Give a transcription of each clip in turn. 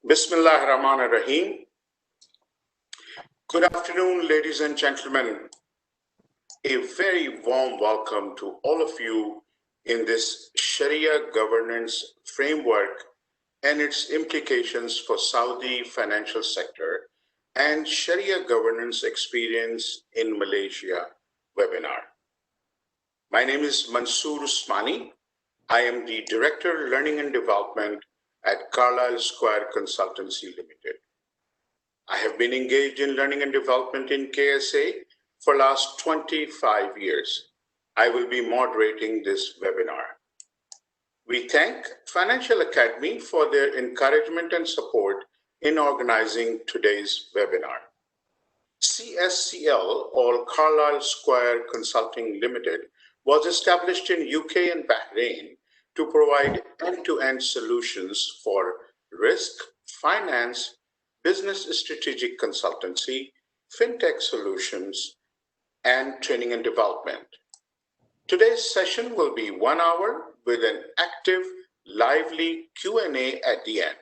Bismillah Rahman Rahim. Good afternoon, ladies and gentlemen. A very warm welcome to all of you in this Shariah Governance Framework and its implications for Saudi financial sector and Sharia governance experience in Malaysia webinar. My name is Mansoor Usmani. I am the Director Learning and Development at Carlyle Square Consultancy Limited. I have been engaged in learning and development in KSA for last 25 years. I will be moderating this webinar. We thank Financial Academy for their encouragement and support in organizing today's webinar. CSCL, or Carlyle Square Consulting Limited, was established in UK and Bahrain to provide end-to-end solutions for risk, finance, business strategic consultancy, fintech solutions, and training and development. Today's session will be 1 hour with an active, lively Q&A at the end.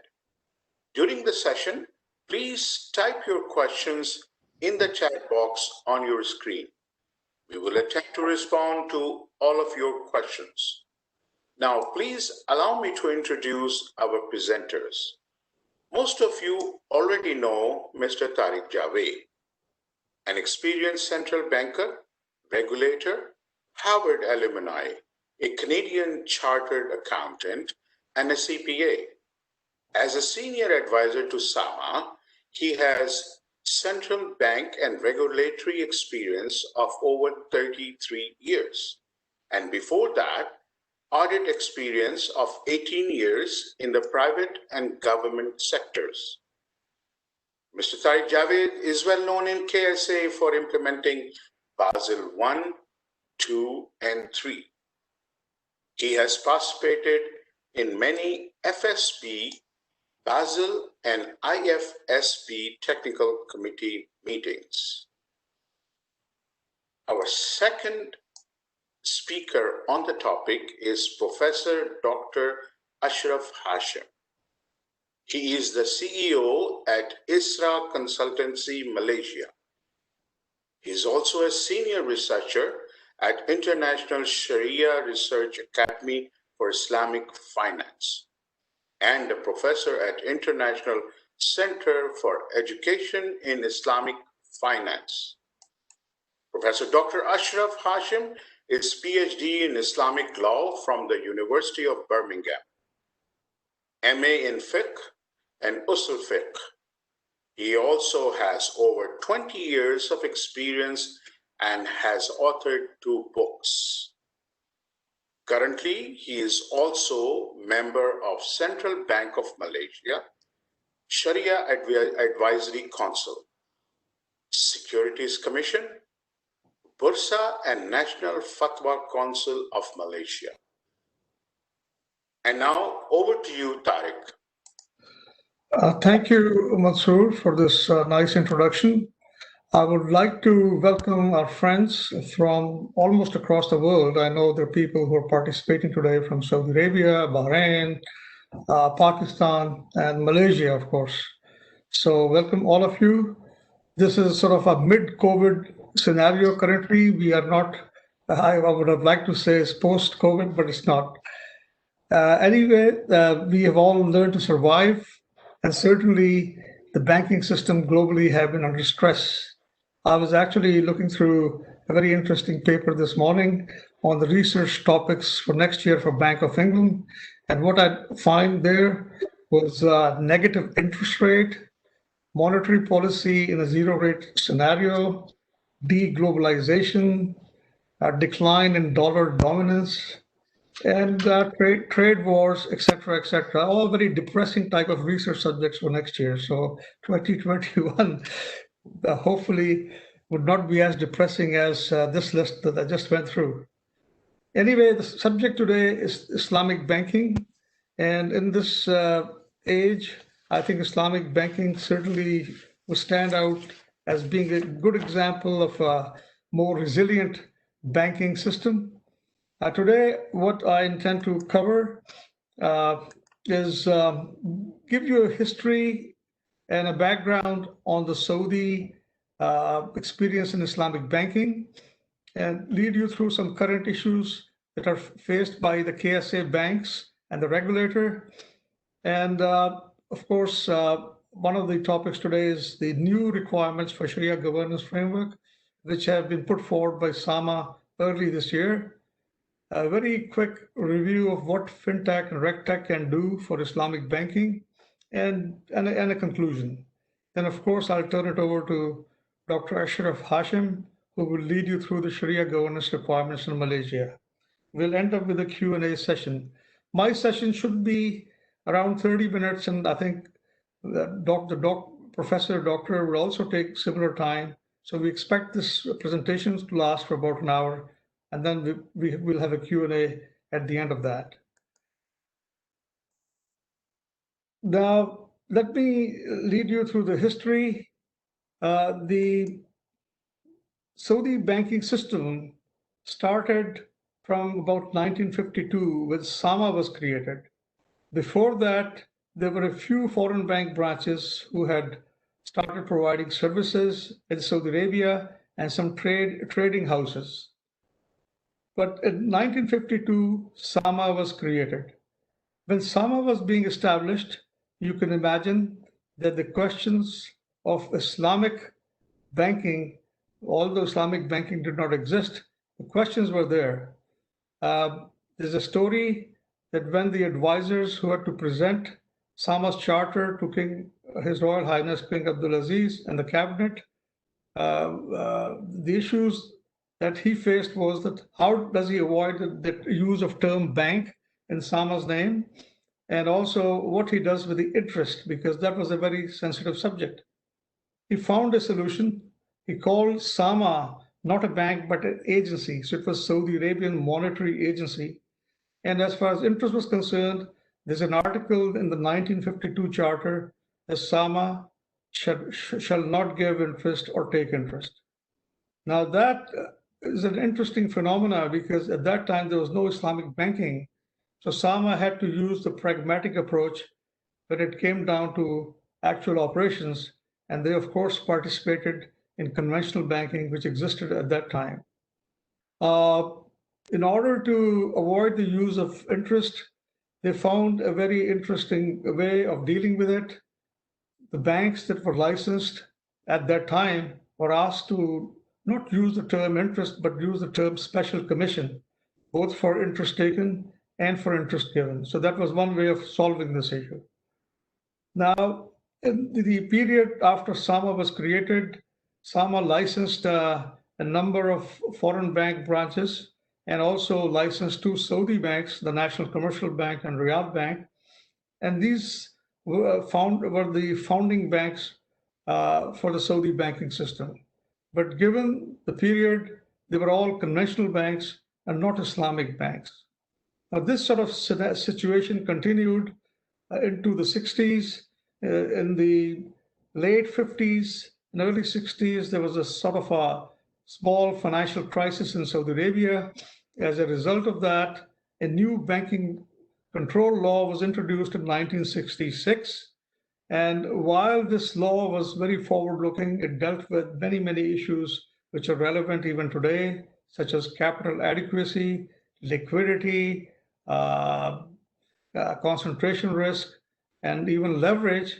During the session, please type your questions in the chat box on your screen. We will attempt to respond to all of your questions. Now, please allow me to introduce our presenters. Most of you already know Mr. Tariq Javed, an experienced central banker, regulator, Harvard alumni, a Canadian chartered accountant, and a CPA. As a senior advisor to SAMA, he has central bank and regulatory experience of over 33 years. And before that, audit experience of 18 years in the private and government sectors. Mr. Tariq Javed is well known in KSA for implementing Basel I, II, and III. He has participated in many FSB, Basel, and IFSB technical committee meetings. Our second speaker on the topic is Professor Dr. Ashraf Hashim. He is the CEO at ISRA Consultancy Malaysia. He is also a senior researcher at International Sharia Research Academy for Islamic Finance and a professor at International Center for Education in Islamic Finance. Professor Dr. Ashraf Hashim is PhD in Islamic law from the University of Birmingham, MA in fiqh and usul fiqh. He also has over 20 years of experience and has authored 2 books. Currently, he is also member of Central Bank of Malaysia, Sharia Advisory Council, Securities Commission, Bursa, and National Fatwa Council of Malaysia. And now over to you, Tariq. Thank you, Mansoor, for this nice introduction. I would like to welcome our friends from almost across the world. I know there are people who are participating today from Saudi Arabia, Bahrain, Pakistan, and Malaysia, of course. So welcome all of you. This is sort of a mid-COVID scenario currently. We are not, I would have liked to say it's post-COVID, but it's not. Anyway, we have all learned to survive, and certainly the banking system globally have been under stress. I was actually looking through a very interesting paper this morning on the research topics for next year for Bank of England. And what I find there was negative interest rate, monetary policy in a zero rate scenario, deglobalization, decline in dollar dominance, and trade wars, etc., all very depressing type of research subjects for next year. So 2021 hopefully would not be as depressing as this list that I just went through. Anyway, the subject today is Islamic banking. And in this age, I think Islamic banking certainly will stand out as being a good example of a more resilient banking system. Today, what I intend to cover is give you a history and a background on the Saudi experience in Islamic banking and lead you through some current issues that are faced by the KSA banks and the regulator. And of course, one of the topics today is the new requirements for Sharia Governance Framework, which have been put forward by SAMA early this year. A very quick review of what FinTech and RegTech can do for Islamic banking, and a conclusion. Then, of course, I'll turn it over to Dr. Ashraf Hashim, who will lead you through the Sharia governance requirements in Malaysia. We'll end up with a Q&A session. My session should be around 30 minutes, and I think the professor, doctor will also take similar time. So we expect this presentations to last for about an hour, and then we will have a Q&A at the end of that. Now, let me lead you through the history. The Saudi banking system started from about 1952 when SAMA was created. Before that, there were a few foreign bank branches who had started providing services in Saudi Arabia and some trading houses. But in 1952, SAMA was created. When SAMA was being established, you can imagine that the questions of Islamic banking, although Islamic banking did not exist, the questions were there. There's a story that when the advisors who had to present SAMA's charter to His Royal Highness King Abdulaziz and the cabinet, the issues that he faced was that how does he avoid the use of term bank in SAMA's name, and also what he does with the interest, because that was a very sensitive subject. He found a solution. He called SAMA not a bank, but an agency. So it was Saudi Arabian Monetary Agency. And as far as interest was concerned, there's an article in the 1952 charter that SAMA shall not give interest or take interest. Now that is an interesting phenomena because at that time there was no Islamic banking. So SAMA had to use the pragmatic approach when it came down to actual operations. And they, of course, participated in conventional banking, which existed at that time. In order to avoid the use of interest, they found a very interesting way of dealing with it. The banks that were licensed at that time were asked to not use the term interest, but use the term special commission, both for interest taken and for interest given. So that was one way of solving this issue. Now, in the period after SAMA was created, SAMA licensed a number of foreign bank branches and also licensed two Saudi banks, the National Commercial Bank and Riyadh Bank. And these were the founding banks for the Saudi banking system. But given the period, they were all conventional banks and not Islamic banks. Now, this sort of situation continued into the 60s. In the late 50s and early 60s, there was a sort of a small financial crisis in Saudi Arabia. As a result of that, a new banking control law was introduced in 1966. And while this law was very forward-looking, it dealt with many, many issues which are relevant even today, such as capital adequacy, liquidity, concentration risk, and even leverage,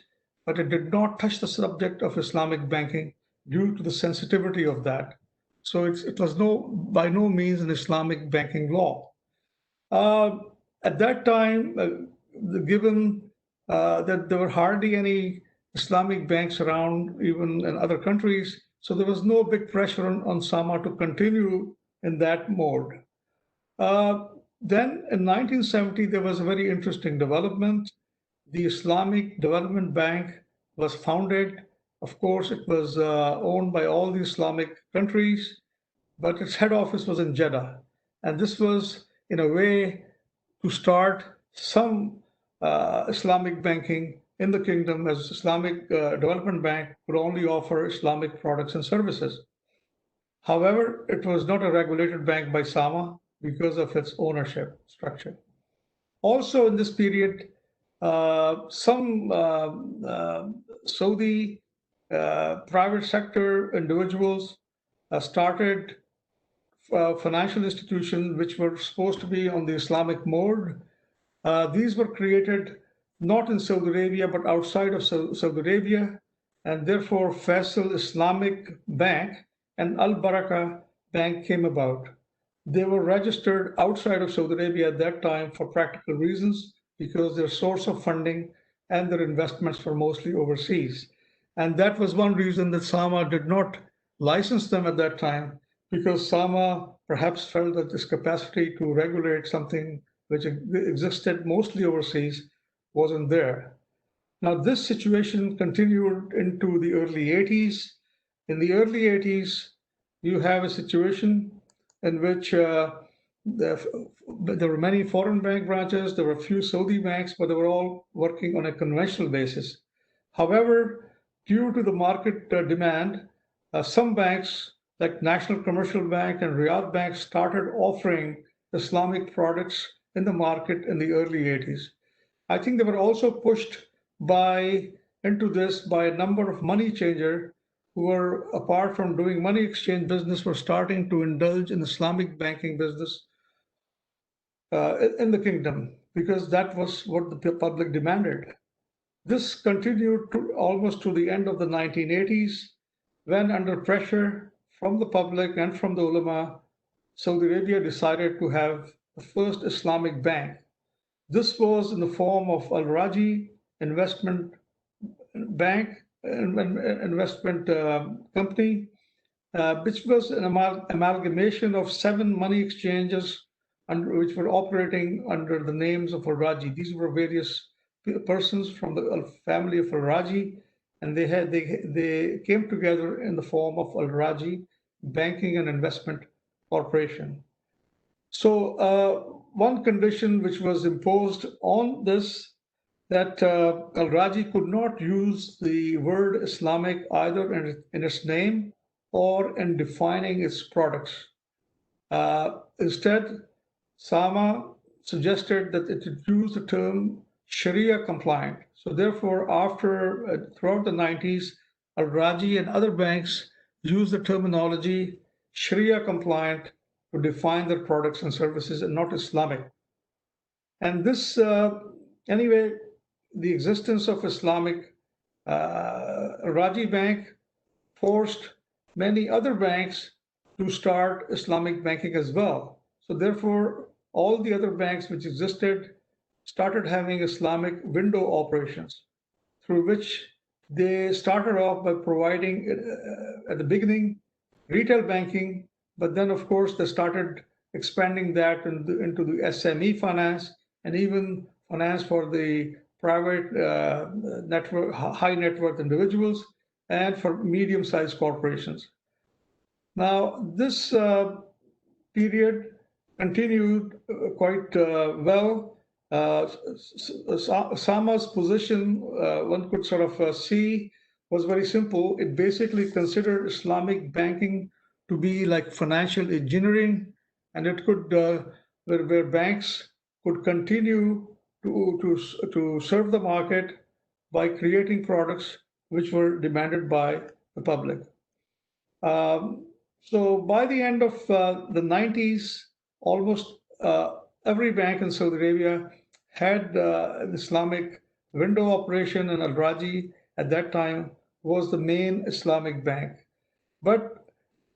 but it did not touch the subject of Islamic banking due to the sensitivity of that. So it was by no means an Islamic banking law. At that time, given that there were hardly any Islamic banks around, even in other countries, so there was no big pressure on SAMA to continue in that mode. Then in 1970, there was a very interesting development. The Islamic Development Bank was founded. Of course, it was owned by all the Islamic countries, but its head office was in Jeddah. And this was, in a way, to start some Islamic banking in the kingdom, as Islamic Development Bank would only offer Islamic products and services. However, it was not a regulated bank by SAMA because of its ownership structure. Also in this period, Some Saudi private sector individuals started financial institutions which were supposed to be on the Islamic mode. These were created not in Saudi Arabia, but outside of Saudi Arabia, and therefore Faisal Islamic Bank and Al Baraka Bank came about. They were registered outside of Saudi Arabia at that time for practical reasons because their source of funding and their investments were mostly overseas. And that was one reason that SAMA did not license them at that time, because SAMA perhaps felt that this capacity to regulate something which existed mostly overseas wasn't there. Now, this situation continued into the early 80s. In the early 80s, you have a situation in which there were many foreign bank branches, there were a few Saudi banks, but they were all working on a conventional basis. However, due to the market demand, some banks like National Commercial Bank and Riyadh Bank started offering Islamic products in the market in the early 80s. I think they were also pushed into this by a number of money changers who were, apart from doing money exchange business, were starting to indulge in Islamic banking business in the kingdom, because that was what the public demanded. This continued almost to the end of the 1980s, when, under pressure from the public and from the ulama, Saudi Arabia decided to have the first Islamic bank. This was in the form of Al Raji Investment Bank, investment company, which was an amalgamation of 7 money exchanges which were operating under the names of Al Raji. These were various persons from the family of Al Raji, and they came together in the form of Al Raji Banking and Investment Corporation. So one condition which was imposed on this, that Al Raji could not use the word Islamic either in its name or in defining its products. Instead, Sama suggested that it should use the term Sharia compliant. So therefore, throughout the 90s, Al Raji and other banks used the terminology Sharia compliant to define their products and services, and not Islamic. And this, anyway, the existence of Islamic Raji Bank forced many other banks to start Islamic banking as well. So therefore, all the other banks which existed started having Islamic window operations, through which they started off by providing, at the beginning, retail banking, but then, of course, they started expanding that into the SME finance and even finance for the private network, high net worth individuals, and for medium-sized corporations. Now, this period continued quite well. Sama's position, one could sort of see, was very simple. It basically considered Islamic banking to be like financial engineering, and it could, where banks could continue to serve the market by creating products which were demanded by the public. So by the end of the 90s, almost every bank in Saudi Arabia had an Islamic window operation, and Al Raji at that time was the main Islamic bank. But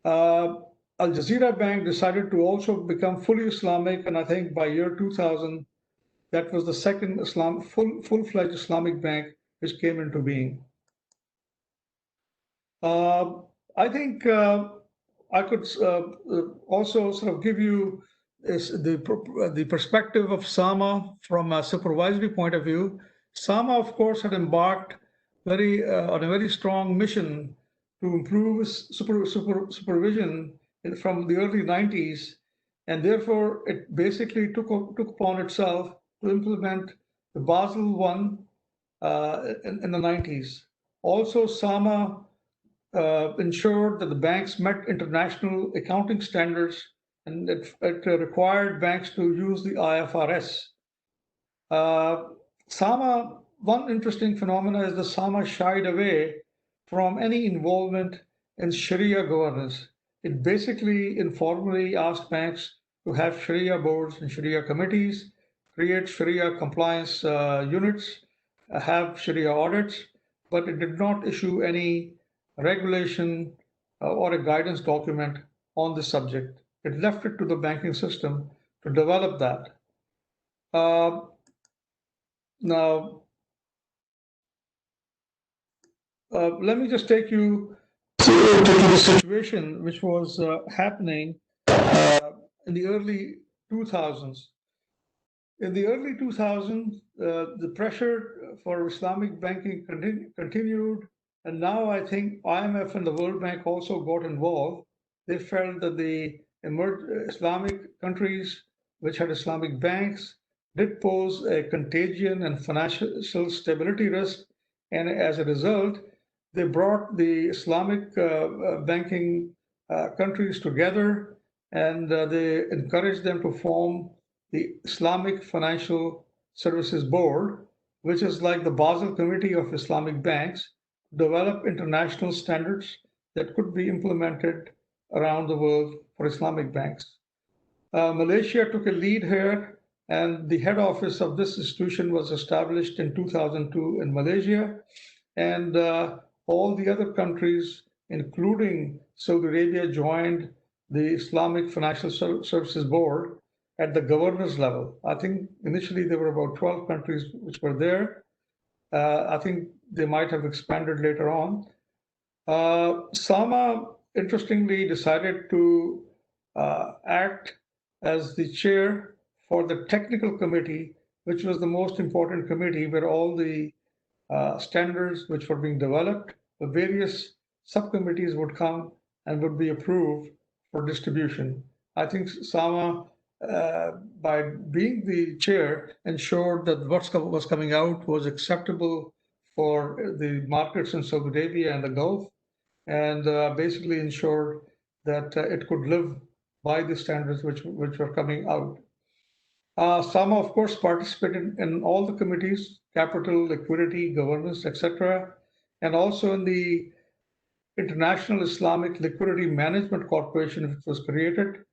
Al Jazeera Bank decided to also become fully Islamic, and I think by year 2000, that was the second full-fledged Islamic bank which came into being. I think I could also sort of give you the perspective of Sama from a supervisory point of view. Sama, of course, had embarked on a very strong mission to improve supervision from the early 90s, and therefore it basically took upon itself to implement the Basel I in the 90s. Also, Sama ensured that the banks met international accounting standards, and it required banks to use the IFRS. One interesting phenomena is the SAMA shied away from any involvement in Sharia governance. It basically informally asked banks to have Sharia boards and Sharia committees, create Sharia compliance units, have Sharia audits, but it did not issue any regulation or a guidance document on the subject. It left it to the banking system to develop that. Uh, Now, let me just take you to the situation which was happening in the early 2000s. In the early 2000s, the pressure for Islamic banking continued, and now I think IMF and the World Bank also got involved. They felt that the Islamic countries which had Islamic banks did pose a contagion and financial stability risk, and as a result, they brought the Islamic banking countries together and they encouraged them to form the Islamic Financial Services Board, which is like the Basel Committee of Islamic banks, develop international standards that could be implemented around the world for Islamic banks. Malaysia took a lead here, and the head office of this institution was established in 2002 in Malaysia. And all the other countries, including Saudi Arabia, joined the Islamic Financial Services Board at the governors level. I think initially there were about 12 countries which were there. I think they might have expanded later on. Sama, interestingly, decided to act as the chair for the technical committee, which was the most important committee where all the standards which were being developed, the various subcommittees would come and would be approved for distribution. I think Sama, by being the chair, ensured that what was coming out was acceptable for the markets in Saudi Arabia and the Gulf, and basically ensured that it could live by the standards which were coming out. Sama, of course, participated in all the committees, capital, liquidity, governance, etc., and also in the International Islamic Liquidity Management Corporation, which was created.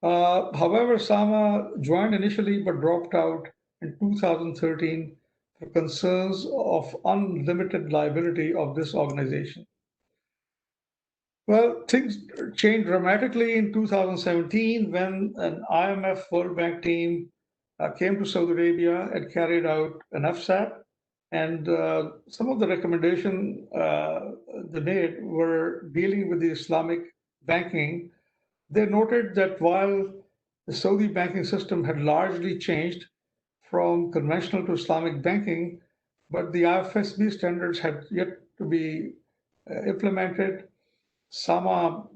However, Sama joined initially but dropped out in 2013 for concerns of unlimited liability of this organization. Well, things changed dramatically in 2017 when an IMF World Bank team came to Saudi Arabia and carried out an FSAP. And some of the recommendations they made were dealing with the Islamic banking. They noted that while the Saudi banking system had largely changed from conventional to Islamic banking, but the IFSB standards had yet to be implemented. Sama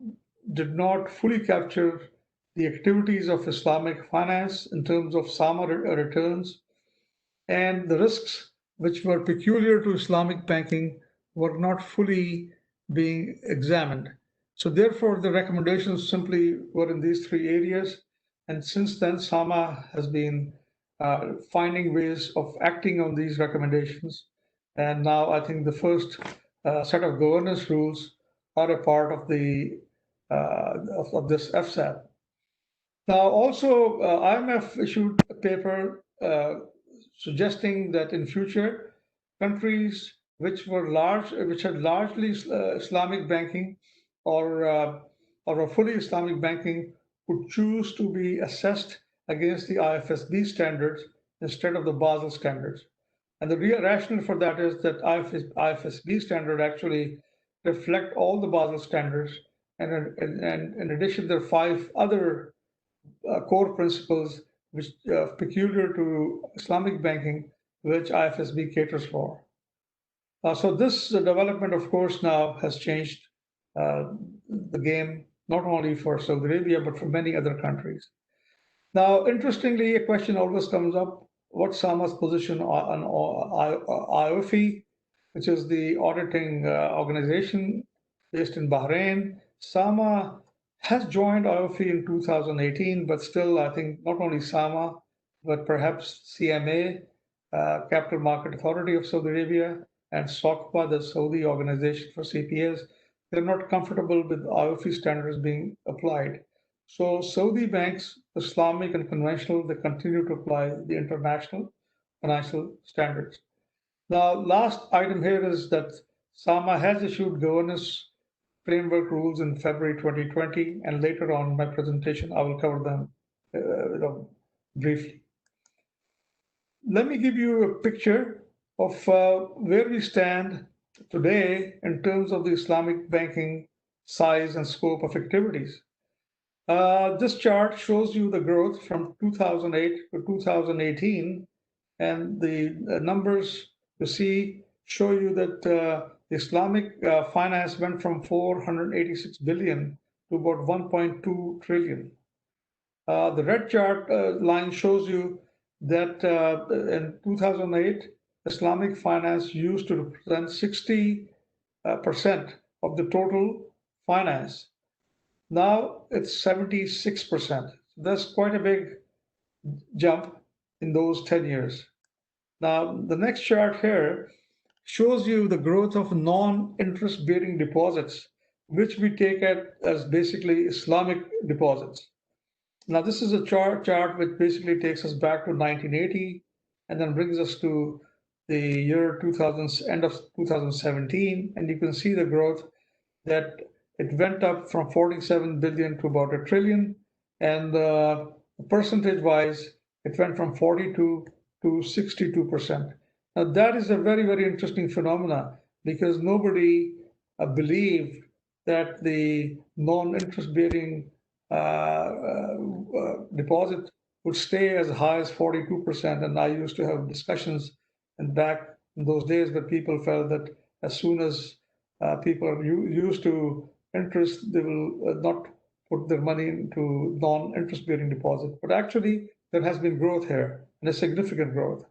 did not fully capture the activities of Islamic finance in terms of Sama returns, and the risks which were peculiar to Islamic banking were not fully being examined. So, therefore, the recommendations simply were in these three areas. And since then, Sama has been finding ways of acting on these recommendations. And now I think the first set of governance rules are a part of the of this FSAP. Now, also, IMF issued a paper suggesting that in future, countries which had largely Islamic banking or a fully Islamic banking could choose to be assessed against the IFSB standards instead of the Basel standards. And the real rationale for that is that IFSB standard actually reflect all the Basel standards, and in addition, there are five other core principles which peculiar to Islamic banking, which IFSB caters for. So this development, of course, now has changed the game not only for Saudi Arabia but for many other countries. Now, interestingly, a question always comes up: what's Sama's position on IOFI, which is the auditing organization based in Bahrain? Sama has joined IOFI in 2018, but still, I think not only Sama, but perhaps CMA Capital Market Authority of Saudi Arabia, and SOCPA, the Saudi Organization for CPAs. They're not comfortable with IOFI standards being applied. So Saudi banks, Islamic and conventional, they continue to apply the international financial standards. Now, last item here is that SAMA has issued governance framework rules in February 2020, and later on in my presentation, I will cover them briefly. Let me give you a picture of where we stand today in terms of the Islamic banking size and scope of activities. This chart shows you the growth from 2008 to 2018, and the numbers you see show you that the Islamic finance went from 486 billion to about 1.2 trillion. The red chart line shows you that in 2008, Islamic finance used to represent 60% of the total finance. Now it's 76%. That's quite a big jump in those 10 years. Now, the next chart here shows you the growth of non-interest bearing deposits, which we take as basically Islamic deposits. Now, this is a chart which basically takes us back to 1980 and then brings us to the year 2000, end of 2017. And you can see the growth that it went up from 47 billion to about a trillion. And percentage-wise, it went from 42 to 62%. Now, that is a very, very interesting phenomena because nobody believed that the non-interest bearing deposit would stay as high as 42%. And I used to have discussions and back in those days where people felt that as soon as people are used to interest, they will not put their money into non-interest bearing deposit. But actually, there has been growth here and a significant growth.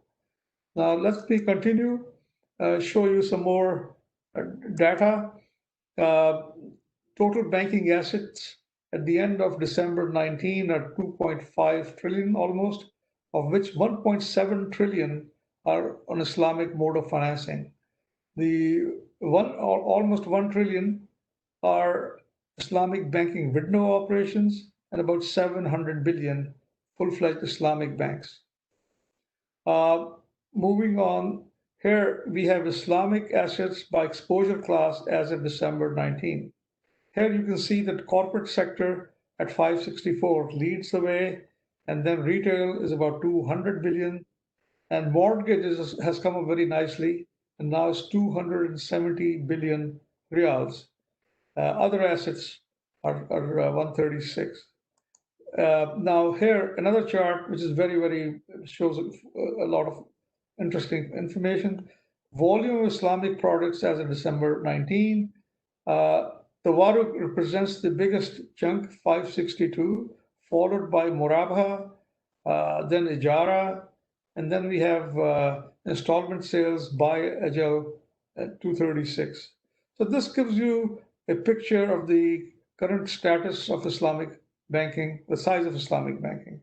Now, let me continue, show you some more data. Total banking assets at the end of December 19 are 2.5 trillion almost, of which 1.7 trillion are on Islamic mode of financing. The almost 1 trillion are Islamic banking window operations and about 700 billion full-fledged Islamic banks. Moving on, here we have Islamic assets by exposure class as of December 19. Here you can see that corporate sector at 564 leads the way, and then retail is about 200 billion, and mortgages has come up very nicely, and now it's 270 billion reals. Other assets are 136. Now here, another chart, which is very shows a lot of interesting information. Volume of Islamic products as of December 19. Tawarruk represents the biggest chunk, 562, followed by Murabha, then Ijara, and then we have installment sales by Ajal at 236. So this gives you a picture of the current status of Islamic banking, the size of Islamic banking.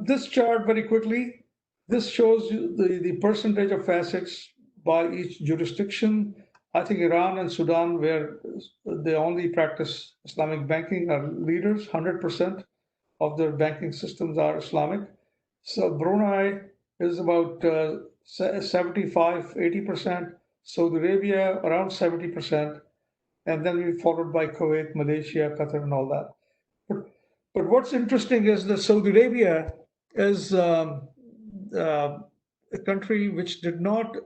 This chart, very quickly, this shows you the percentage of assets by each jurisdiction. I think Iran and Sudan, where they only practice Islamic banking, are leaders. 100% of their banking systems are Islamic. So Brunei is about 75, 80%. Saudi Arabia, around 70%. And then we followed by Kuwait, Malaysia, Qatar, and all that. But what's interesting is that Saudi Arabia is a country which did not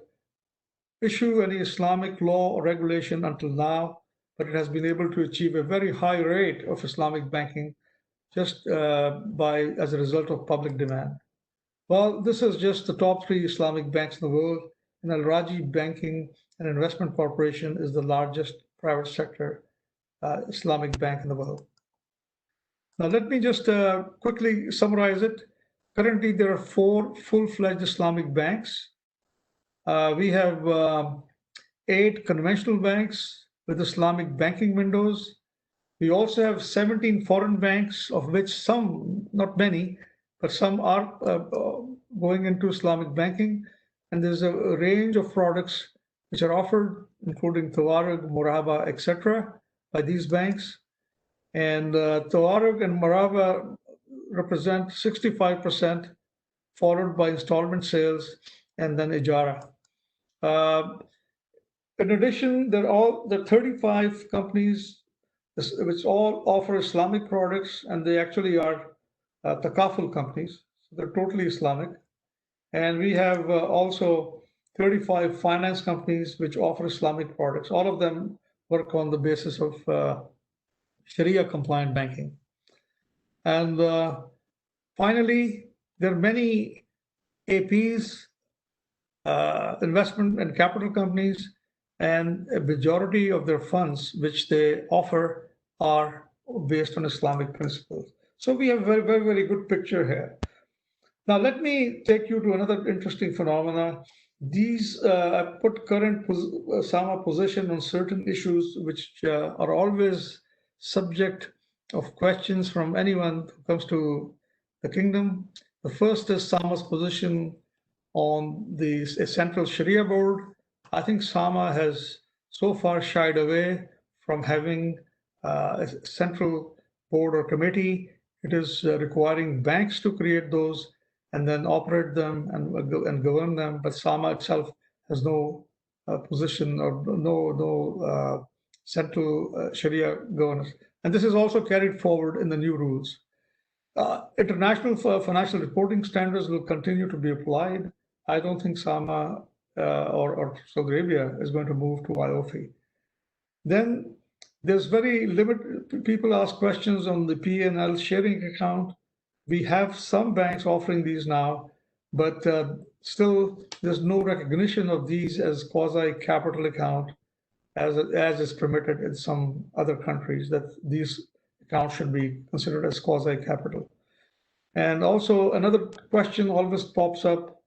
issue any Islamic law or regulation until now, but it has been able to achieve a very high rate of Islamic banking just as a result of public demand. Well, this is just the top 3 Islamic banks in the world, and Al Rajhi Banking and Investment Corporation is the largest private sector Islamic bank in the world. Now, let me just quickly summarize it. Currently, there are 4 full-fledged Islamic banks. We have 8 conventional banks with Islamic banking windows. We also have 17 foreign banks, of which some, not many, but some are going into Islamic banking, and there's a range of products which are offered, including Tawarug, Muraba, etc., by these banks. And Tawarug and Muraba represent 65%, followed by installment sales, and then Ijara. In addition, there are 35 companies which all offer Islamic products, and they actually are takaful companies. So they're totally Islamic. And we have also 35 finance companies which offer Islamic products. All of them work on the basis of Sharia compliant banking. And finally, there are many APs, investment and capital companies, and a majority of their funds which they offer are based on Islamic principles. So we have a very, very, very good picture here. Now, let me take you to another interesting phenomena. These put current SAMA position on certain issues which are always subject of questions from anyone who comes to the kingdom. The first is SAMA's position on the central Sharia board. I think SAMA has so far shied away from having a central board or committee. It is requiring banks to create those and then operate them and govern them. But SAMA itself has no position or no central Sharia governance. And this is also carried forward in the new rules. International financial reporting standards will continue to be applied. I don't think SAMA or Saudi Arabia is going to move to IOFI. Then there's very limited, people ask questions on the P&L sharing account. We have some banks offering these now, but still there's no recognition of these as quasi-capital account as is permitted in some other countries, that these accounts should be considered as quasi-capital. And also another question always pops up,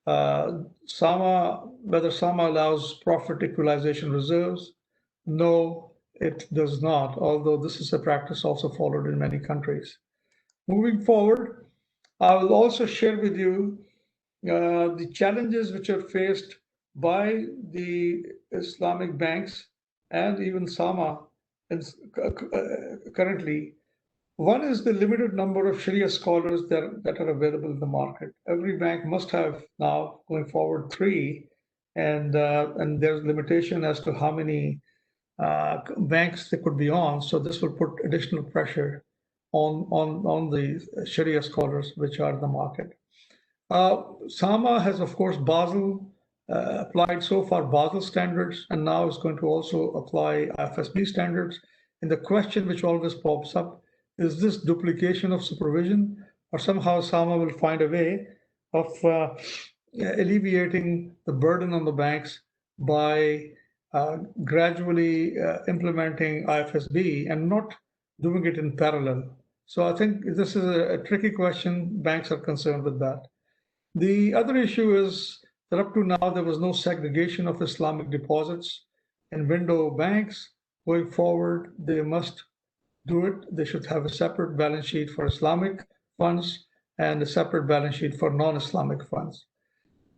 whether SAMA allows profit equalization reserves. No, it does not, although this is a practice also followed in many countries. Moving forward, I will also share with you the challenges which are faced by the Islamic banks and even SAMA currently. One is the limited number of Sharia scholars that are available in the market. Every bank must have now, going forward, 3, and there's limitation as to how many banks they could be on. So this will put additional pressure on the Sharia scholars which are in the market. SAMA has, of course, Basel applied so far Basel standards, and now is going to also apply IFSB standards. And the question which always pops up, is this duplication of supervision, or somehow SAMA will find a way of alleviating the burden on the banks by gradually implementing IFSB and not doing it in parallel. So I think this is a tricky question. Banks are concerned with that. The other issue is that up to now, there was no segregation of Islamic deposits in window banks. Going forward, they must do it. They should have a separate balance sheet for Islamic funds and a separate balance sheet for non-Islamic funds.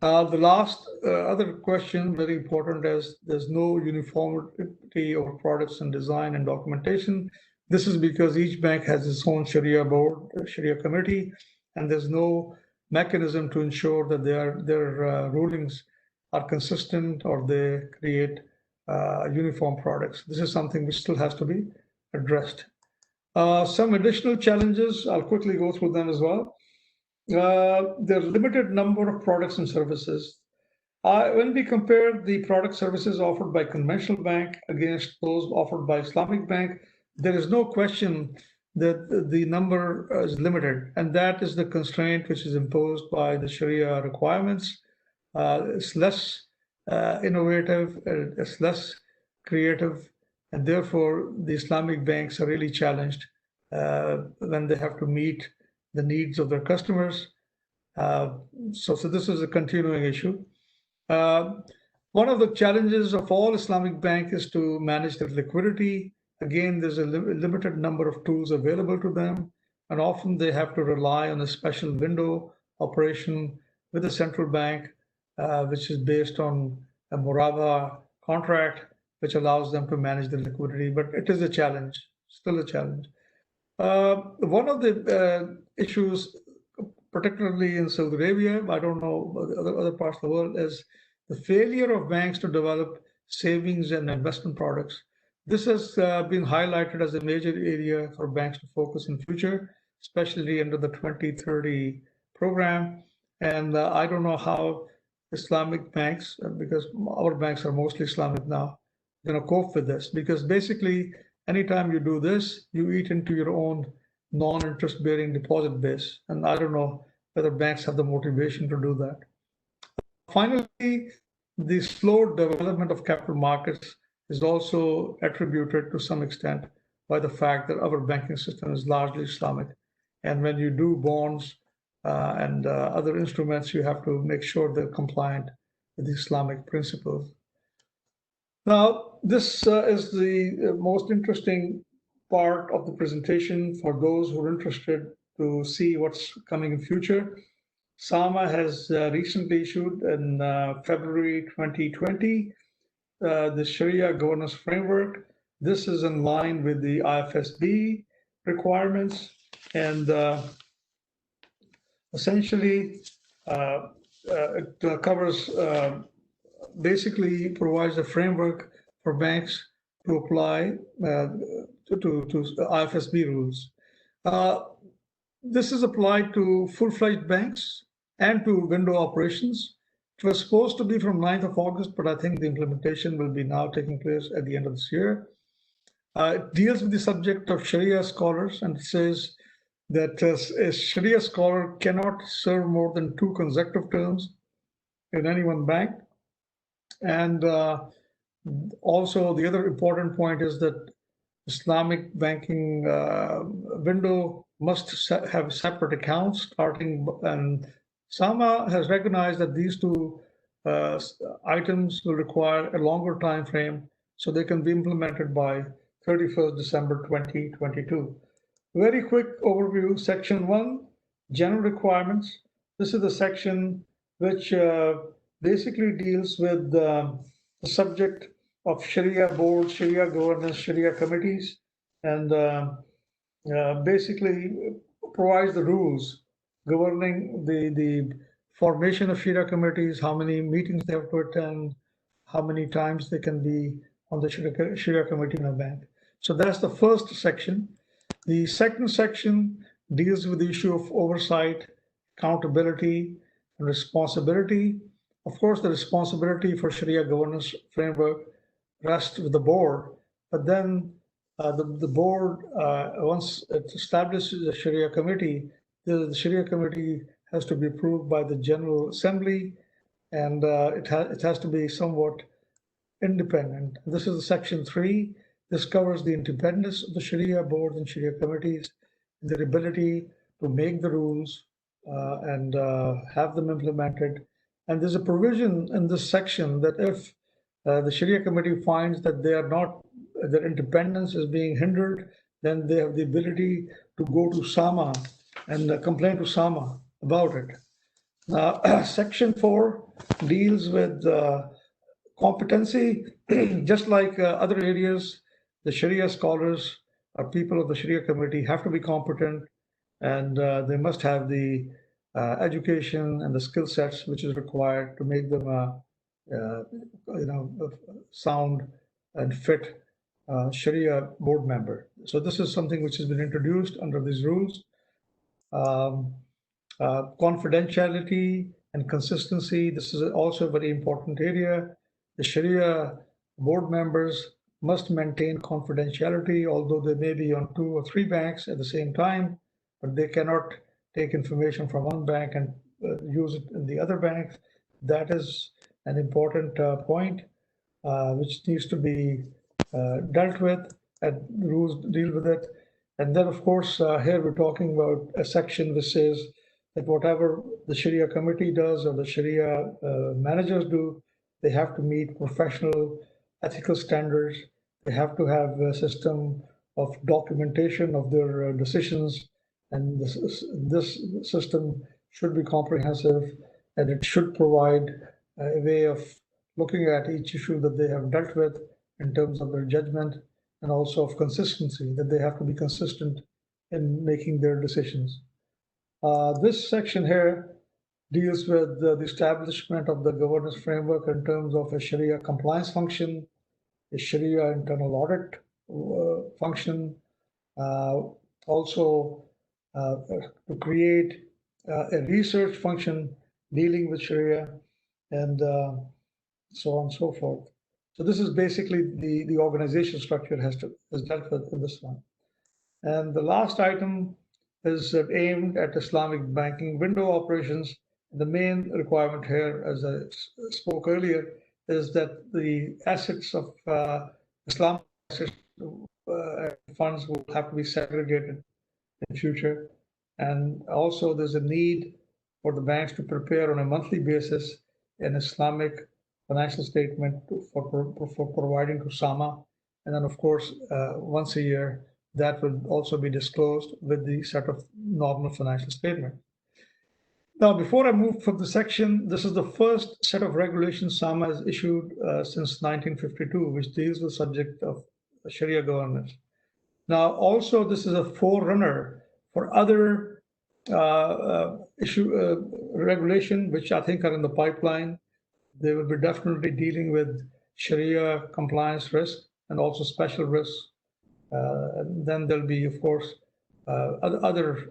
The last other question, very important, is there's no uniformity of products and design and documentation. This is because each bank has its own Sharia board, Sharia committee, and there's no mechanism to ensure that their rulings are consistent or they create uniform products. This is something which still has to be addressed. Some additional challenges, I'll quickly go through them as well. The limited number of products and services. When we compare the product services offered by conventional bank against those offered by Islamic bank, there is no question that the number is limited, and that is the constraint which is imposed by the Sharia requirements. It's less innovative, it's less creative, and therefore the Islamic banks are really challenged when they have to meet the needs of their customers. So this is a continuing issue. One of the challenges of all Islamic banks is to manage their liquidity. Again, there's a limited number of tools available to them, and often they have to rely on a special window operation with the central bank, which is based on a Morava contract, which allows them to manage the liquidity. But it is a challenge, still a challenge. One of the issues, particularly in Saudi Arabia, I don't know other parts of the world, is the failure of banks to develop savings and investment products. This has been highlighted as a major area for banks to focus in future, especially under the 2030 program. And I don't know how Islamic banks, because our banks are mostly Islamic now, going to cope with this. Because basically, anytime you do this, you eat into your own non-interest bearing deposit base. And I don't know whether banks have the motivation to do that. Finally, the slow development of capital markets is also attributed to some extent by the fact that our banking system is largely Islamic. And when you do bonds and other instruments, you have to make sure they're compliant with the Islamic principles. Now, this is the most interesting part of the presentation for those who are interested to see what's coming in future. SAMA has recently issued in February 2020 the Shariah Governance Framework. This is in line with the IFSB requirements, and essentially it covers, basically provides a framework for banks to apply to IFSB rules. This is applied to full-fledged banks and to window operations. It was supposed to be from 9th of August, but I think the implementation will be now taking place at the end of this year. It deals with the subject of Sharia scholars, and it says that a Sharia scholar cannot serve more than 2 consecutive terms in any one bank. And also the other important point is that Islamic banking window must have separate accounts starting, and SAMA has recognized that these 2 items will require a longer time frame so they can be implemented by 31st December 2022. Very quick overview, Section 1, General Requirements. This is the section which basically deals with the subject of Sharia boards, Sharia governance, Sharia committees, and basically provides the rules governing the formation of Sharia committees, how many meetings they have to attend, how many times they can be on the Sharia committee in a bank. So that's the first section. The second section deals with the issue of oversight, accountability, and responsibility. Of course, the responsibility for Sharia governance framework rests with the board, but then the board, once it establishes a Sharia committee, the Sharia committee has to be approved by the General Assembly, and it has to be somewhat independent. This is Section 3. This covers the independence of the Sharia boards and Sharia committees, and their ability to make the rules and have them implemented. And there's a provision in this section that if the Sharia committee finds that their independence is being hindered, then they have the ability to go to SAMA and complain to SAMA about it. Section 4 deals with competency. Just like other areas, the Sharia scholars or people of the Sharia committee have to be competent, and they must have the education and the skill sets which is required to make them a sound and fit Sharia board member. So this is something which has been introduced under these rules. Confidentiality and consistency. This is also a very important area. The Sharia board members must maintain confidentiality, although they may be on 2 or 3 banks at the same time, but they cannot take information from one bank and use it in the other banks. That is an important point which needs to be dealt with, and rules deal with it. And then, of course, here we're talking about a section which says that whatever the Sharia committee does or the Sharia managers do, they have to meet professional ethical standards. They have to have a system of documentation of their decisions, and this system should be comprehensive. and it should provide a way of looking at each issue that they have dealt with in terms of their judgment and also of consistency, that they have to be consistent in making their decisions. This section here deals with the establishment of the governance framework in terms of a Sharia compliance function, a Sharia internal audit function, uh, also to create a research function dealing with Sharia, and so on and so forth. So this is basically the organization structure has dealt with in this one. And the last item is aimed at Islamic banking window operations. The main requirement here, as I spoke earlier, is that the assets of Islamic assets, funds will have to be segregated in future. And also there's a need for the banks to prepare on a monthly basis an Islamic financial statement for providing to SAMA. And then of course, once a year, that will also be disclosed with the set of normal financial statement. Now, before I move from the section, this is the first set of regulations SAMA has issued since 1952, which deals with the subject of Sharia governance. Now, also, this is a forerunner for other regulation, which I think are in the pipeline. They will be definitely dealing with Sharia compliance risk and also special risks. And then there'll be, of course, other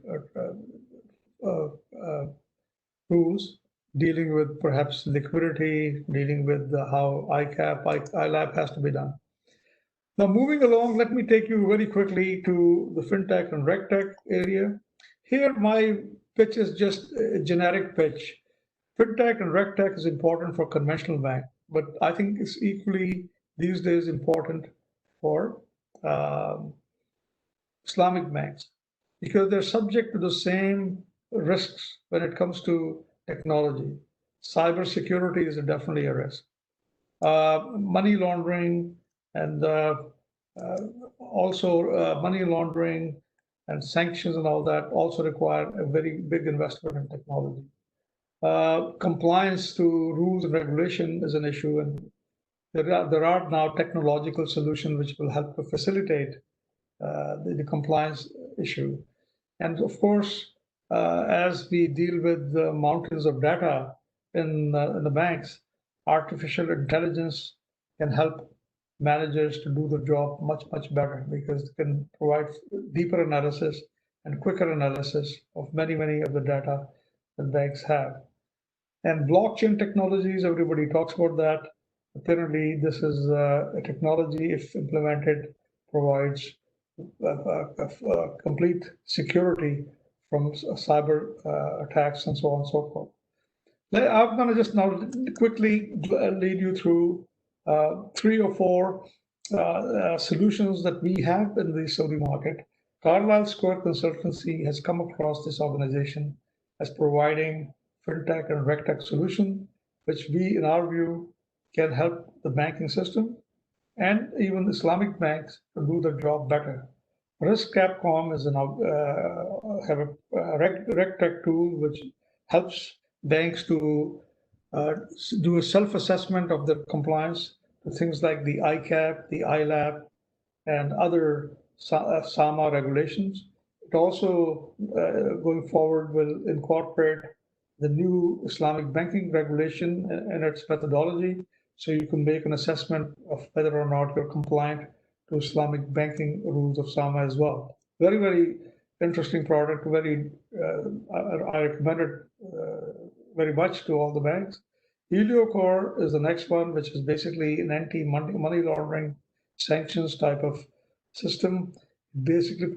rules dealing with perhaps liquidity, dealing with how ICAP, ILAP has to be done. Now, moving along, let me take you very quickly to the FinTech and RegTech area. Here, my pitch is just a generic pitch. FinTech and RegTech is important for conventional bank, but I think it's equally these days important for Islamic banks because they're subject to the same risks when it comes to technology. Cybersecurity is definitely a risk. Money laundering and also money laundering and sanctions and all that also require a very big investment in technology. Compliance to rules and regulation is an issue, and there are now technological solutions which will help to facilitate the compliance issue. And of course, as we deal with the mountains of data in the banks, artificial intelligence can help managers to do the job much, much better because it can provide deeper analysis and quicker analysis of many, many of the data that banks have. And blockchain technologies, everybody talks about that. Apparently, this is a technology, if implemented, provides complete security from cyber attacks and so on and so forth. I'm going to just now quickly lead you through 3 or 4 solutions that we have in the Saudi market. Carlyle Square Consultancy has come across this organization as providing FinTech and RegTech solution, which we, in our view, can help the banking system and even Islamic banks to do their job better. Risk Capcom is have a RegTech tool which helps banks to do a self-assessment of their compliance to things like the ICAP, the ILAP, and other SAMA regulations. It also, going forward, will incorporate the new Islamic banking regulation and its methodology, so you can make an assessment of whether or not you're compliant to Islamic banking rules of SAMA as well. Very, very interesting product. I recommend it very much to all the banks. HelioCore is the next one, which is basically an anti-money laundering sanctions type of system. It basically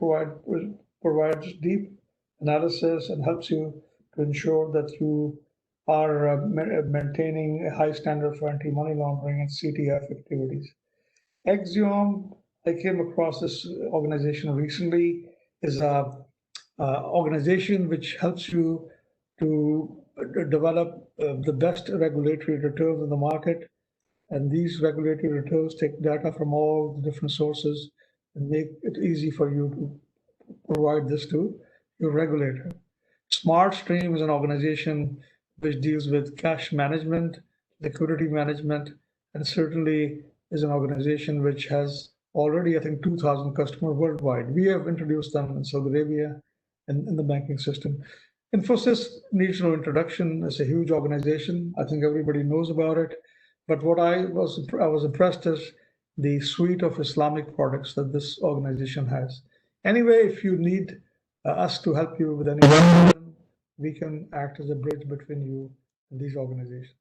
provides deep analysis and helps you to ensure that you are maintaining a high standard for anti-money laundering and CTF activities. Axiom, I came across this organization recently, is a organization which helps you to develop the best regulatory returns in the market. And these regulatory returns take data from all the different sources and make it easy for you to provide this to your regulator. SmartStream is an organization which deals with cash management, liquidity management, and certainly is an organization which has already, I think, 2,000 customers worldwide. We have introduced them in Saudi Arabia and in the banking system. Infosys needs no introduction. It's a huge organization. I think everybody knows about it. But what I was impressed is the suite of Islamic products that this organization has. Anyway, if you need us to help you with anything, we can act as a bridge between you and these organizations.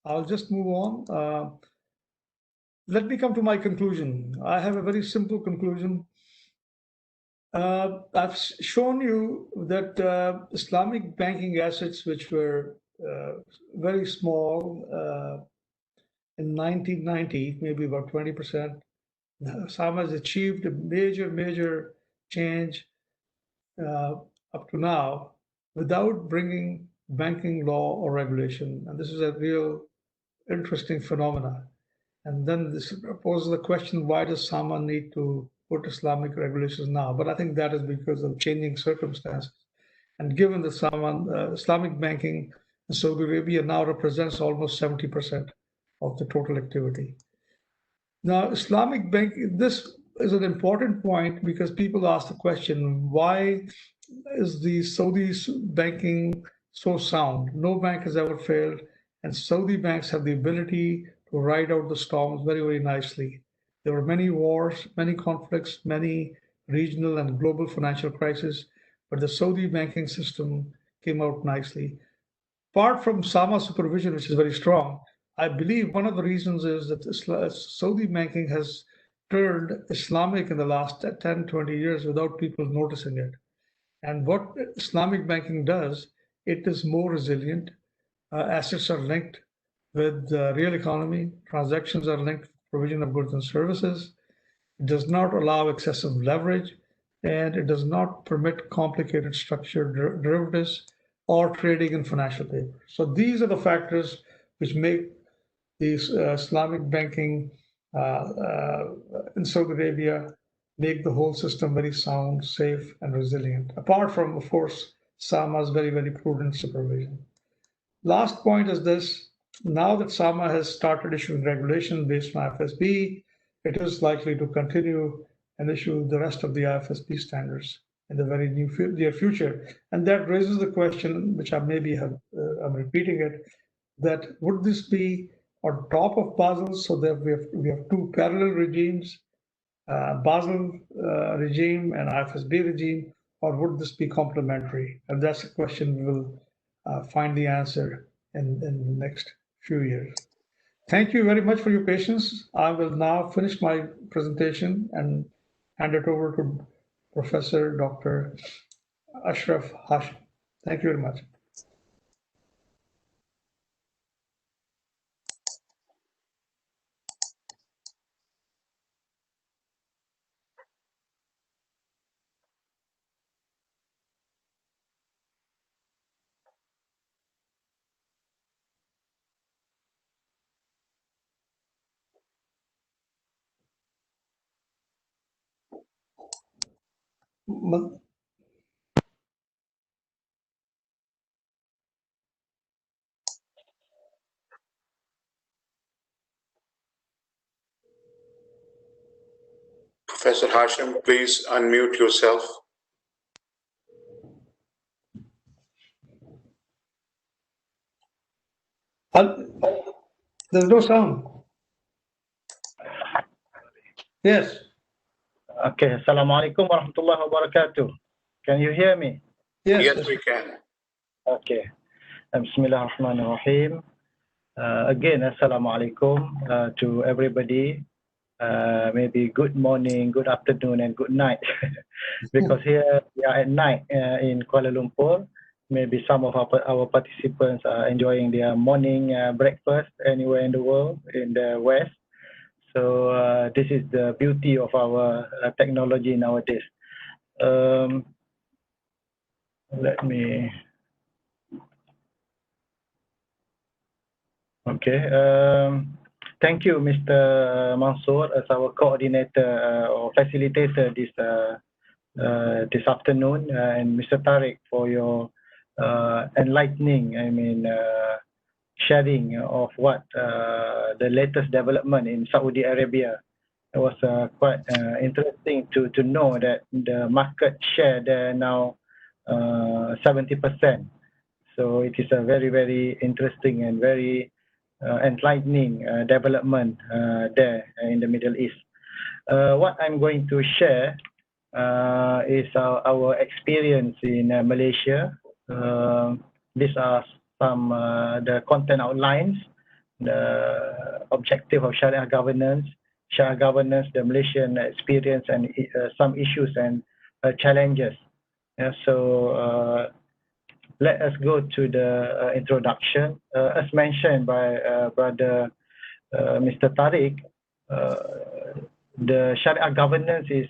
I'll just move on. Let me come to my conclusion. I have a very simple conclusion. I've shown you that Islamic banking assets, which were very small in 1990, maybe about 20%, SAMA has achieved a major change up to now without bringing banking law or regulation. And this is a real interesting phenomena. And then this poses the question, why does SAMA need to put Islamic regulations now? But I think that is because of changing circumstances. And given that SAMA, Islamic banking in Saudi Arabia now represents almost 70% of the total activity. Now, Islamic banking, this is an important point because people ask the question, why is the Saudi banking so sound? No bank has ever failed, and Saudi banks have the ability to ride out the storms very nicely. There were many wars, many conflicts, many regional and global financial crises, but the Saudi banking system came out nicely. Apart from SAMA supervision, which is very strong, I believe one of the reasons is that Saudi banking has turned Islamic in the last 10, 20 years without people noticing it. And what Islamic banking does, it is more resilient. Assets are linked with the real economy. Transactions are linked to provision of goods and services. It does not allow excessive leverage, and it does not permit complicated structured derivatives or trading in financial papers. So these are the factors which make these Islamic banking in Saudi Arabia make the whole system very sound, safe, and resilient. Apart from, of course, SAMA's very prudent supervision. Last point is this: now that SAMA has started issuing regulation based on IFSB, it is likely to continue and issue the rest of the IFSB standards in the very near future. And that raises the question, which I maybe have, I'm repeating it, that would this be on top of Basel so that we have two parallel regimes, Basel regime and IFSB regime, or would this be complementary? And that's a question we will find the answer in the next few years. Thank you very much for your patience. I will now finish my presentation and hand it over to Professor Dr. Ashraf Hashim. Thank you very much. Professor Hashim, please unmute yourself. There's no sound. Yes. Okay. Assalamualaikum warahmatullahi wabarakatuh. Can you hear me? Yes, we can. Okay. Bismillahirrahmanirrahim. Again, assalamualaikum to everybody. Maybe good morning, good afternoon, and good night. Because here we are at night in Kuala Lumpur. Maybe some of our participants are enjoying their morning breakfast anywhere in the world, in the West. So this is the beauty of our technology nowadays. Let me. Okay. Thank you, Mr. Mansoor, as our coordinator or facilitator this afternoon, and Mr. Tariq for your enlightening, sharing of what the latest development in Saudi Arabia. It was quite interesting to know that the market share there now 70%. So it is a very, very interesting and very enlightening development there in the Middle East. What I'm going to share is our experience in Malaysia. These are some the content outlines, the objective of Shariah governance, the Malaysian experience, and some issues and challenges. Yeah, so let us go to the introduction. As mentioned by Brother Mr. Tariq, the Shariah governance is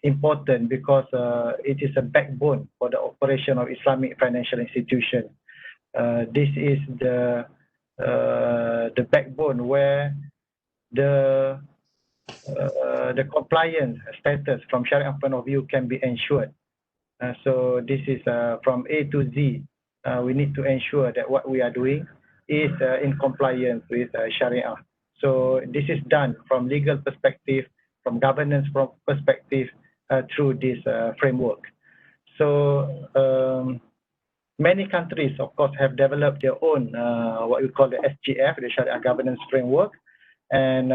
important because it is a backbone for the operation of Islamic financial institution. This is the backbone where the compliance status from Shariah point of view can be ensured. So this is from A to Z. We need to ensure that what we are doing is in compliance with Sharia. So this is done from legal perspective, from governance perspective through this framework. So many countries, of course, have developed their own what we call the SGF, the Sharia Governance Framework. And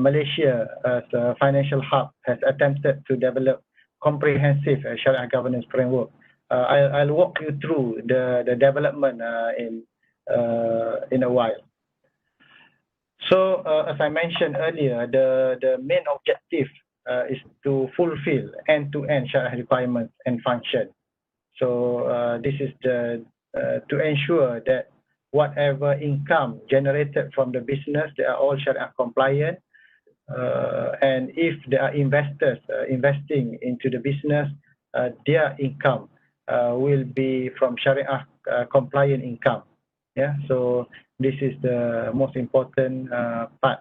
Malaysia, as a financial hub, has attempted to develop comprehensive Sharia Governance Framework. I'll walk you through the development in a while. So, as I mentioned earlier, the main objective is to fulfill end-to-end Sharia requirements and function. So, this is to ensure that whatever income generated from the business, they are all Sharia compliant. And if there are investors investing into the business, their income will be from Sharia compliant income. Yeah, so this is the most important part,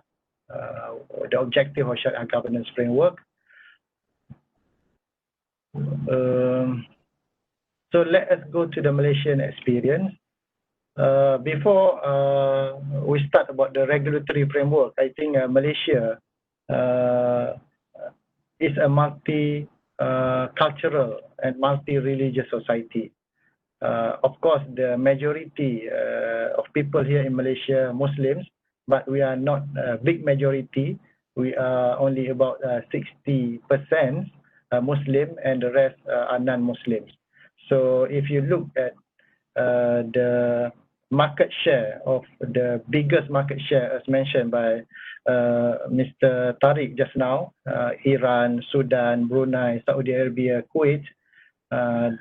the objective of Sharia Governance Framework. So let us go to the Malaysian experience. Before we start about the regulatory framework, I think Malaysia is a multi-cultural and multi-religious society. Of course, the majority of people here in Malaysia are Muslims, but we are not a big majority. We are only about 60% Muslim, and the rest are non-Muslims. So if you look at the market share of the biggest market share, as mentioned by Mr. Tariq just now, Iran, Sudan, Brunei, Saudi Arabia, Kuwait,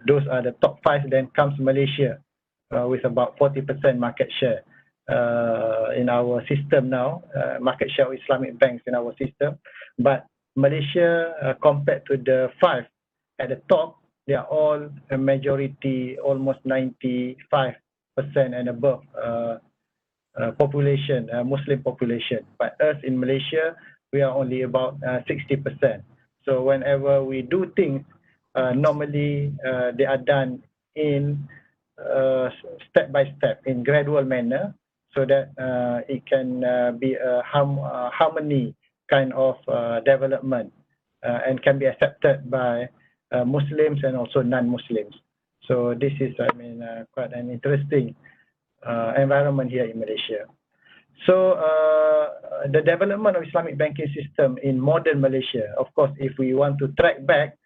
those are the top 5. Then comes Malaysia with about 40% market share in our system now, market share of Islamic banks in our system. But Malaysia, compared to the 5 at the top, they are all a majority, almost 95% and above population, Muslim population. But us in Malaysia, we are only about 60%. So whenever we do things, normally they are done in step by step, in gradual manner, so that it can be a harmony kind of development and can be accepted by Muslims and also non-Muslims. So this is, quite an interesting environment here in Malaysia. So the development of Islamic banking system in modern Malaysia, of course, if we want to track back,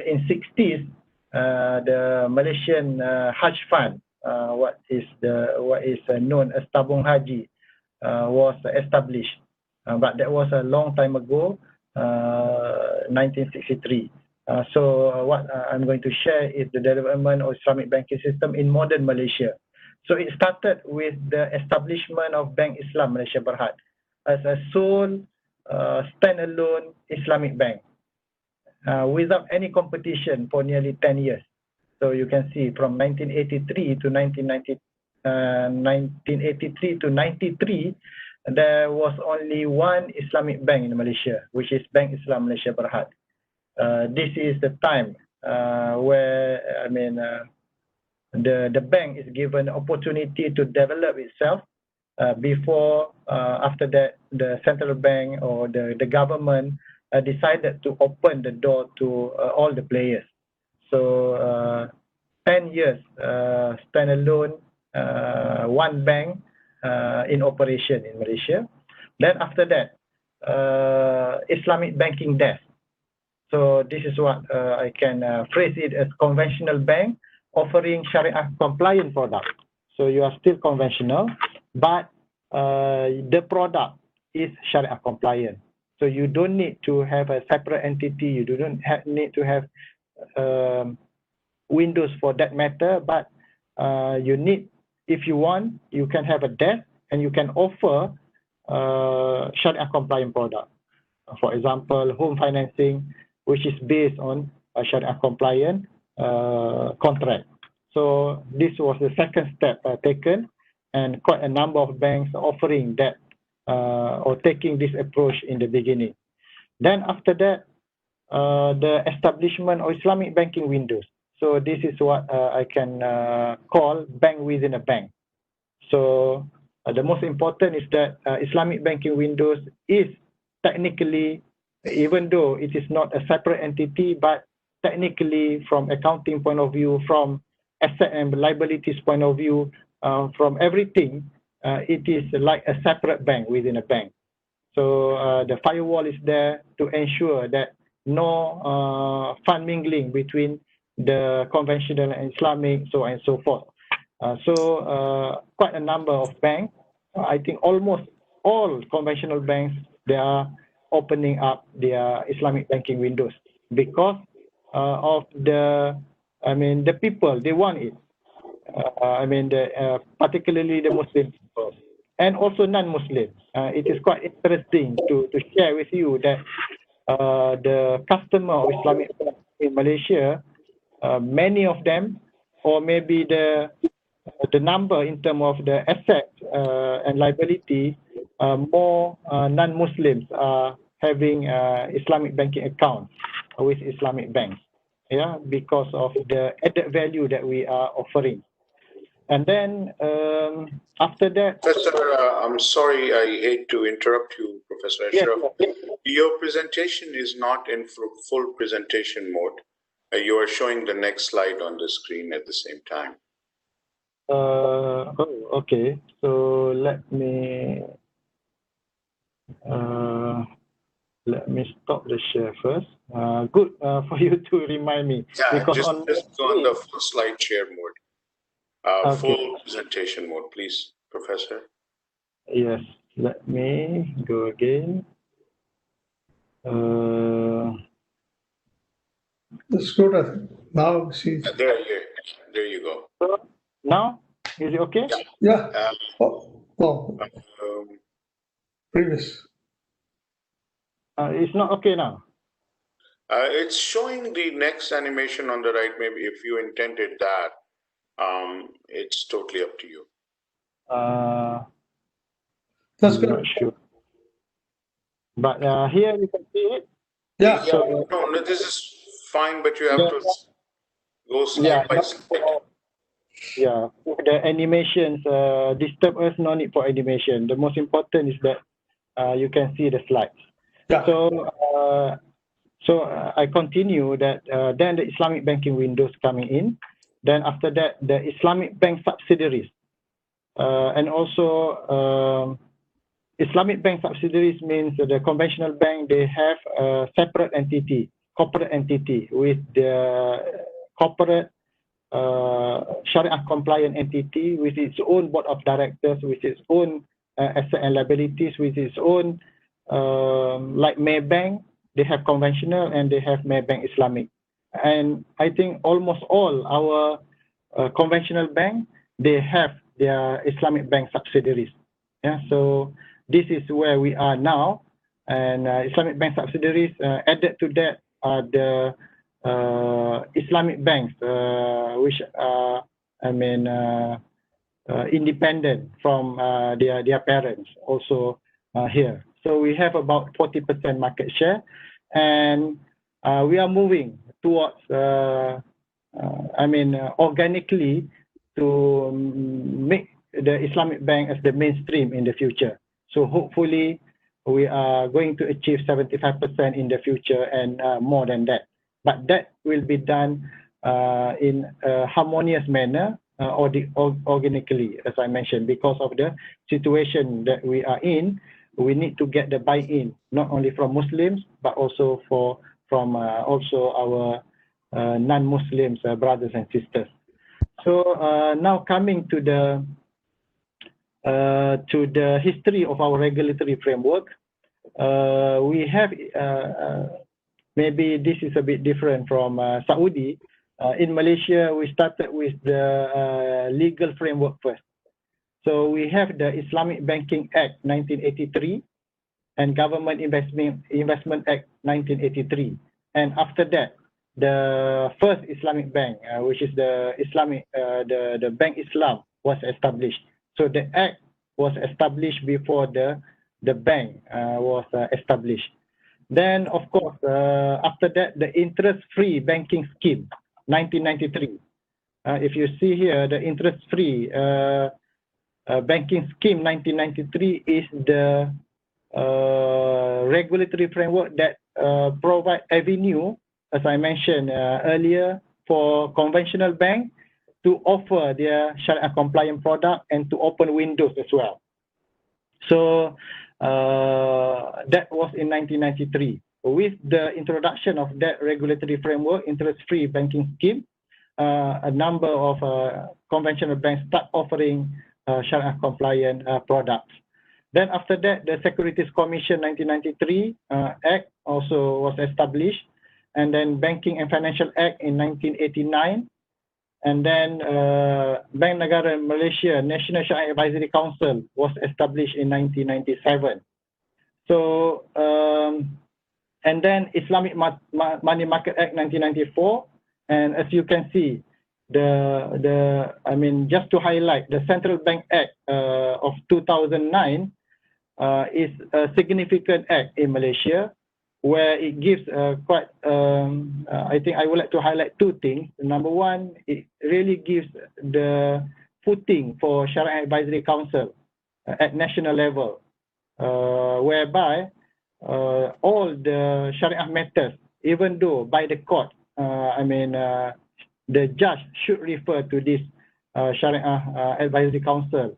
in 60s, the Malaysian Hajj Fund, what is known as Tabung Haji, was established. But that was a long time ago, 1963. So what I'm going to share is the development of Islamic banking system in modern Malaysia. So it started with the establishment of Bank Islam Malaysia Berhad as a sole standalone Islamic bank without any competition for nearly 10 years. So you can see from 1983 to 93, there was only one Islamic bank in Malaysia, which is Bank Islam Malaysia Berhad. This is the time where the bank is given opportunity to develop itself before after that the central bank or the government decided to open the door to all the players. So 10 years standalone, one bank in operation in Malaysia. Then after that, Islamic Banking Desk. So this is what I can phrase it as conventional bank offering Sharia compliant product. So you are still conventional, but the product is Sharia compliant. So you don't need to have a separate entity. You don't need to have Windows for that matter, but you need, if you want, you can have a desk and you can offer Sharia compliant product. For example, home financing, which is based on a Sharia compliant contract. So this was the second step taken, and quite a number of banks offering that or taking this approach in the beginning. Then after that, the establishment of Islamic Banking Windows. So this is what I can call bank within a bank. So the most important is that Islamic Banking Windows is technically, even though it is not a separate entity, but technically from accounting point of view, from asset and liabilities point of view, from everything, it is like a separate bank within a bank. So the firewall is there to ensure that no fund mingling between the conventional and Islamic, so on and so forth. So quite a number of banks, I think almost all conventional banks, they are opening up their Islamic banking windows because of the people, they want it. Particularly the Muslim people and also non-Muslims. It is quite interesting to share with you that the customer of Islamic Bank in Malaysia, many of them, or maybe the number in terms of the assets and liability, more non-Muslims are having Islamic banking accounts with Islamic banks, because of the added value that we are offering. And then after that... Professor, I'm sorry, I hate to interrupt you, Professor Ashraf. Yes. Your presentation is not in full presentation mode. You are showing the next slide on the screen at the same time. Okay. So let me stop the share first. Good for you to remind me. Yeah, because just go on the full slide share mode. Okay. Full presentation mode, please, Professor. Yes, let me go again. Let's go to now. See. There you go. So now, is it okay? Yeah. Previous. It's not okay now. It's showing the next animation on the right. Maybe if you intended that. It's totally up to you. That's I'm good. not sure. But here you can see it. Yeah. So, no, this is fine, but you have to go slide by slide. Yeah, the animations disturb us, no need for animation. The most important is that you can see the slides. Yeah. So I continue that then the Islamic banking windows coming in. Then after that, the Islamic bank subsidiaries. And also Islamic bank subsidiaries means the conventional bank, they have a separate entity, corporate entity with the corporate Sharia compliant entity with its own board of directors, with its own asset and liabilities, with its own, like Maybank, they have conventional and they have Maybank Islamic. And I think almost all our conventional bank, they have their Islamic bank subsidiaries. Yeah, so this is where we are now. And Islamic bank subsidiaries, added to that are the Islamic banks, which are, independent from their parents also here. So we have about 40% market share, and we are moving towards, organically, to make the Islamic bank as the mainstream in the future. So hopefully we are going to achieve 75% in the future and more than that. But that will be done in a harmonious manner organically, as I mentioned, because of the situation that we are in. We need to get the buy-in, not only from Muslims, but also from also our non-Muslims, brothers and sisters. So now coming to the history of our regulatory framework, we have maybe this is a bit different from Saudi. In Malaysia, we started with the legal framework first. So we have the Islamic Banking Act 1983 and Government Investment Act 1983. And after that, the first Islamic bank, which is the Bank Islam, was established. So the act was established before the bank was established. Then, of course, after that, the interest-free banking scheme, 1993. If you see here, the interest-free banking scheme, 1993, is the regulatory framework that provide avenue, as I mentioned earlier, for conventional bank to offer their Shariah compliant product and to open windows as well. So that was in 1993. With the introduction of that regulatory framework, interest-free banking scheme, a number of conventional banks start offering Shariah compliant products. Then after that, the Securities Commission 1993 Act also was established, and then Banking and Financial Act in 1989, and then Bank Negara Malaysia National Shariah Advisory Council was established in 1997. So and then Islamic Money Market Act 1994, and as you can see, I mean, just to highlight, the Central Bank Act of 2009 is a significant act in Malaysia, where it gives quite, I think I would like to highlight two things. Number one, it really gives the footing for Shariah Advisory Council at national level, whereby all the Shariah matters, even though by the court, I mean, the judge should refer to this Shariah Advisory Council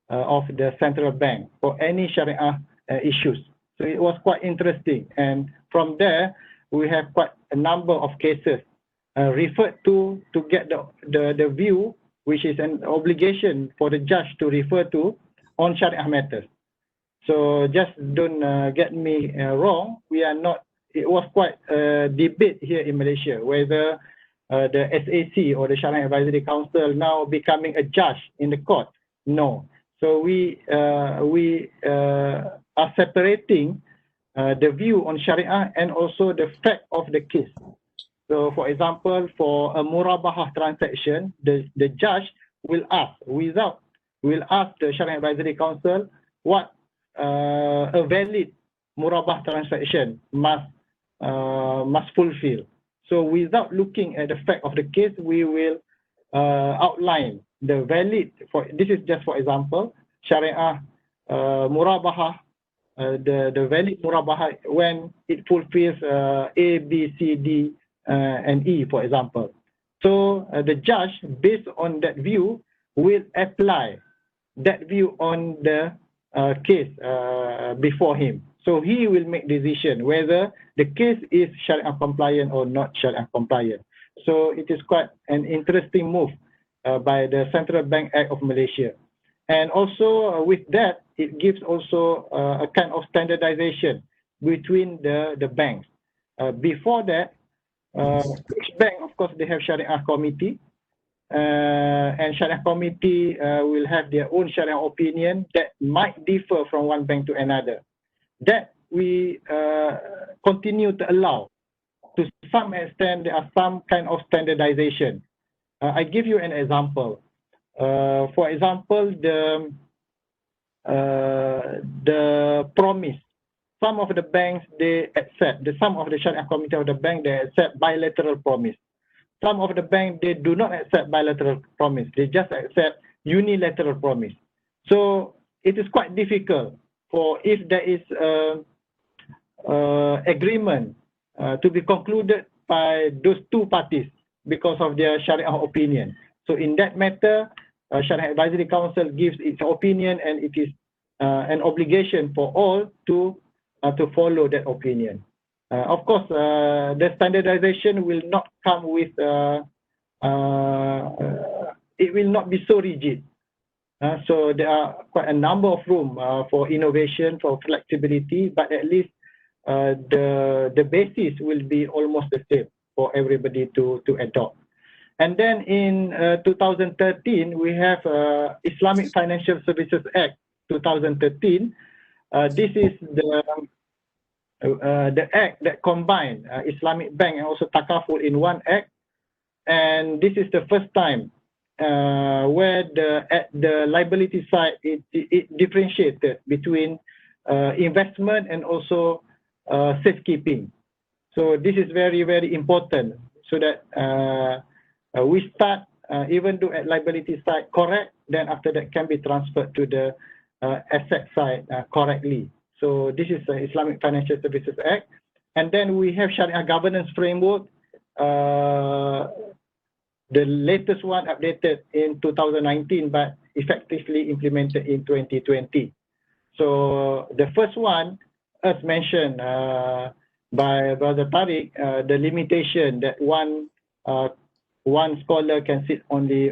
of the central bank for any Shariah issues. So it was quite interesting, and from there we have quite a number of cases referred to get the view, which is an obligation for the judge to refer to on Shariah matters. So just don't get me wrong. We are not. It was quite a debate here in Malaysia whether the SAC or the Shariah Advisory Council now becoming a judge in the court. No. So we are separating the view on Sharia and also the fact of the case. So, for example, for a murabahah transaction, the judge will ask the Sharia Advisory Council what a valid murabah transaction must fulfill. So, without looking at the fact of the case, we will outline the valid. This is just for example, Sharia murabahah. The valid murabahah when it fulfills A, B, C, D, and E, for example. So the judge, based on that view, will apply that view on the case before him. So he will make decision whether the case is Sharia compliant or not Sharia compliant. So it is quite an interesting move by the Central Bank Act of Malaysia. And also with that, it gives also a kind of standardization between the banks. Before that, each bank, of course, they have Sharia committee, and Sharia committee will have their own Sharia opinion that might differ from one bank to another. That we continue to allow. To some extent, there are some kind of standardization. I give you an example. For example, the promise. Some of the banks, they accept, some of the Sharia committee of the bank, they accept bilateral promise. some of the banks, they do not accept bilateral promise. They just accept unilateral promise. So it is quite difficult for if there is agreement to be concluded by those two parties because of their Sharia opinion. So in that matter, Sharia Advisory Council gives its opinion, and it is an obligation for all to follow that opinion. Of course, the standardization will not come with, it will not be so rigid. So there are quite a number of room for innovation, for flexibility, but at least the basis will be almost the same for everybody to adopt. And then in 2013, we have Islamic Financial Services Act 2013. This is the act that combined Islamic Bank and also Takaful in one act. And this is the first time where at the liability side, it differentiated between investment and also safekeeping. So this is very, very important, so that we start, even though at liability side correct, then after that can be transferred to the asset side correctly. So this is the Islamic Financial Services Act. And then we have Shariah Governance Framework, the latest one updated in 2019, but effectively implemented in 2020. So the first one, as mentioned by Brother Tariq, the limitation that one scholar can sit only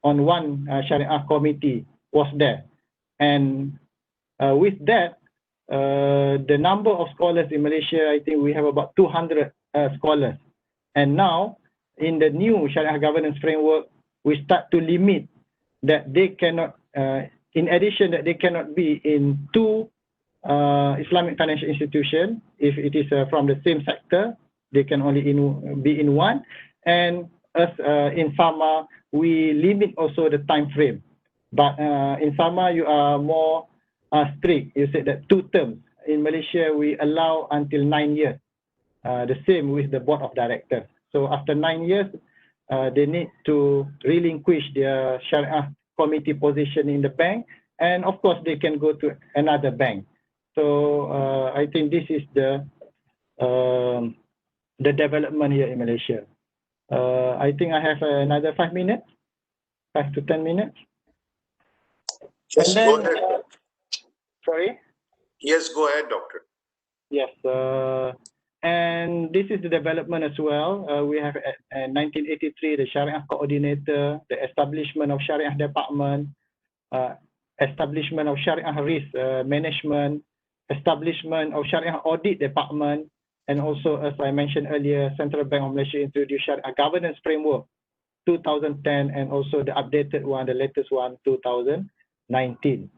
on one Sharia committee was there. And with that, the number of scholars in Malaysia, I think we have about 200 scholars. And now, in the new Shariah Governance Framework, we start to limit that they cannot, in addition that they cannot be in two Islamic financial institutions. If it is from the same sector, they can only be in one. And as in SAMA, we limit also the time frame. But in SAMA, you are more strict. You said that 2 terms. In Malaysia, we allow until 9 years. The same with the board of directors. So after 9 years, they need to relinquish their Sharia committee position in the bank, and of course they can go to another bank. So I think this is the development here in Malaysia. I think I have another 5 minutes, 5 to 10 minutes. Yes, and then, go ahead. Sorry? Yes, go ahead, Doctor. Yes. And this is the development as well. We have in 1983 the Sharia Coordinator, the establishment of Sharia Department, establishment of Sharia Risk Management, establishment of Sharia Audit Department, and also, as I mentioned earlier, Central Bank of Malaysia introduced Sharia Governance Framework 2010, and also the updated one, the latest one, 2019.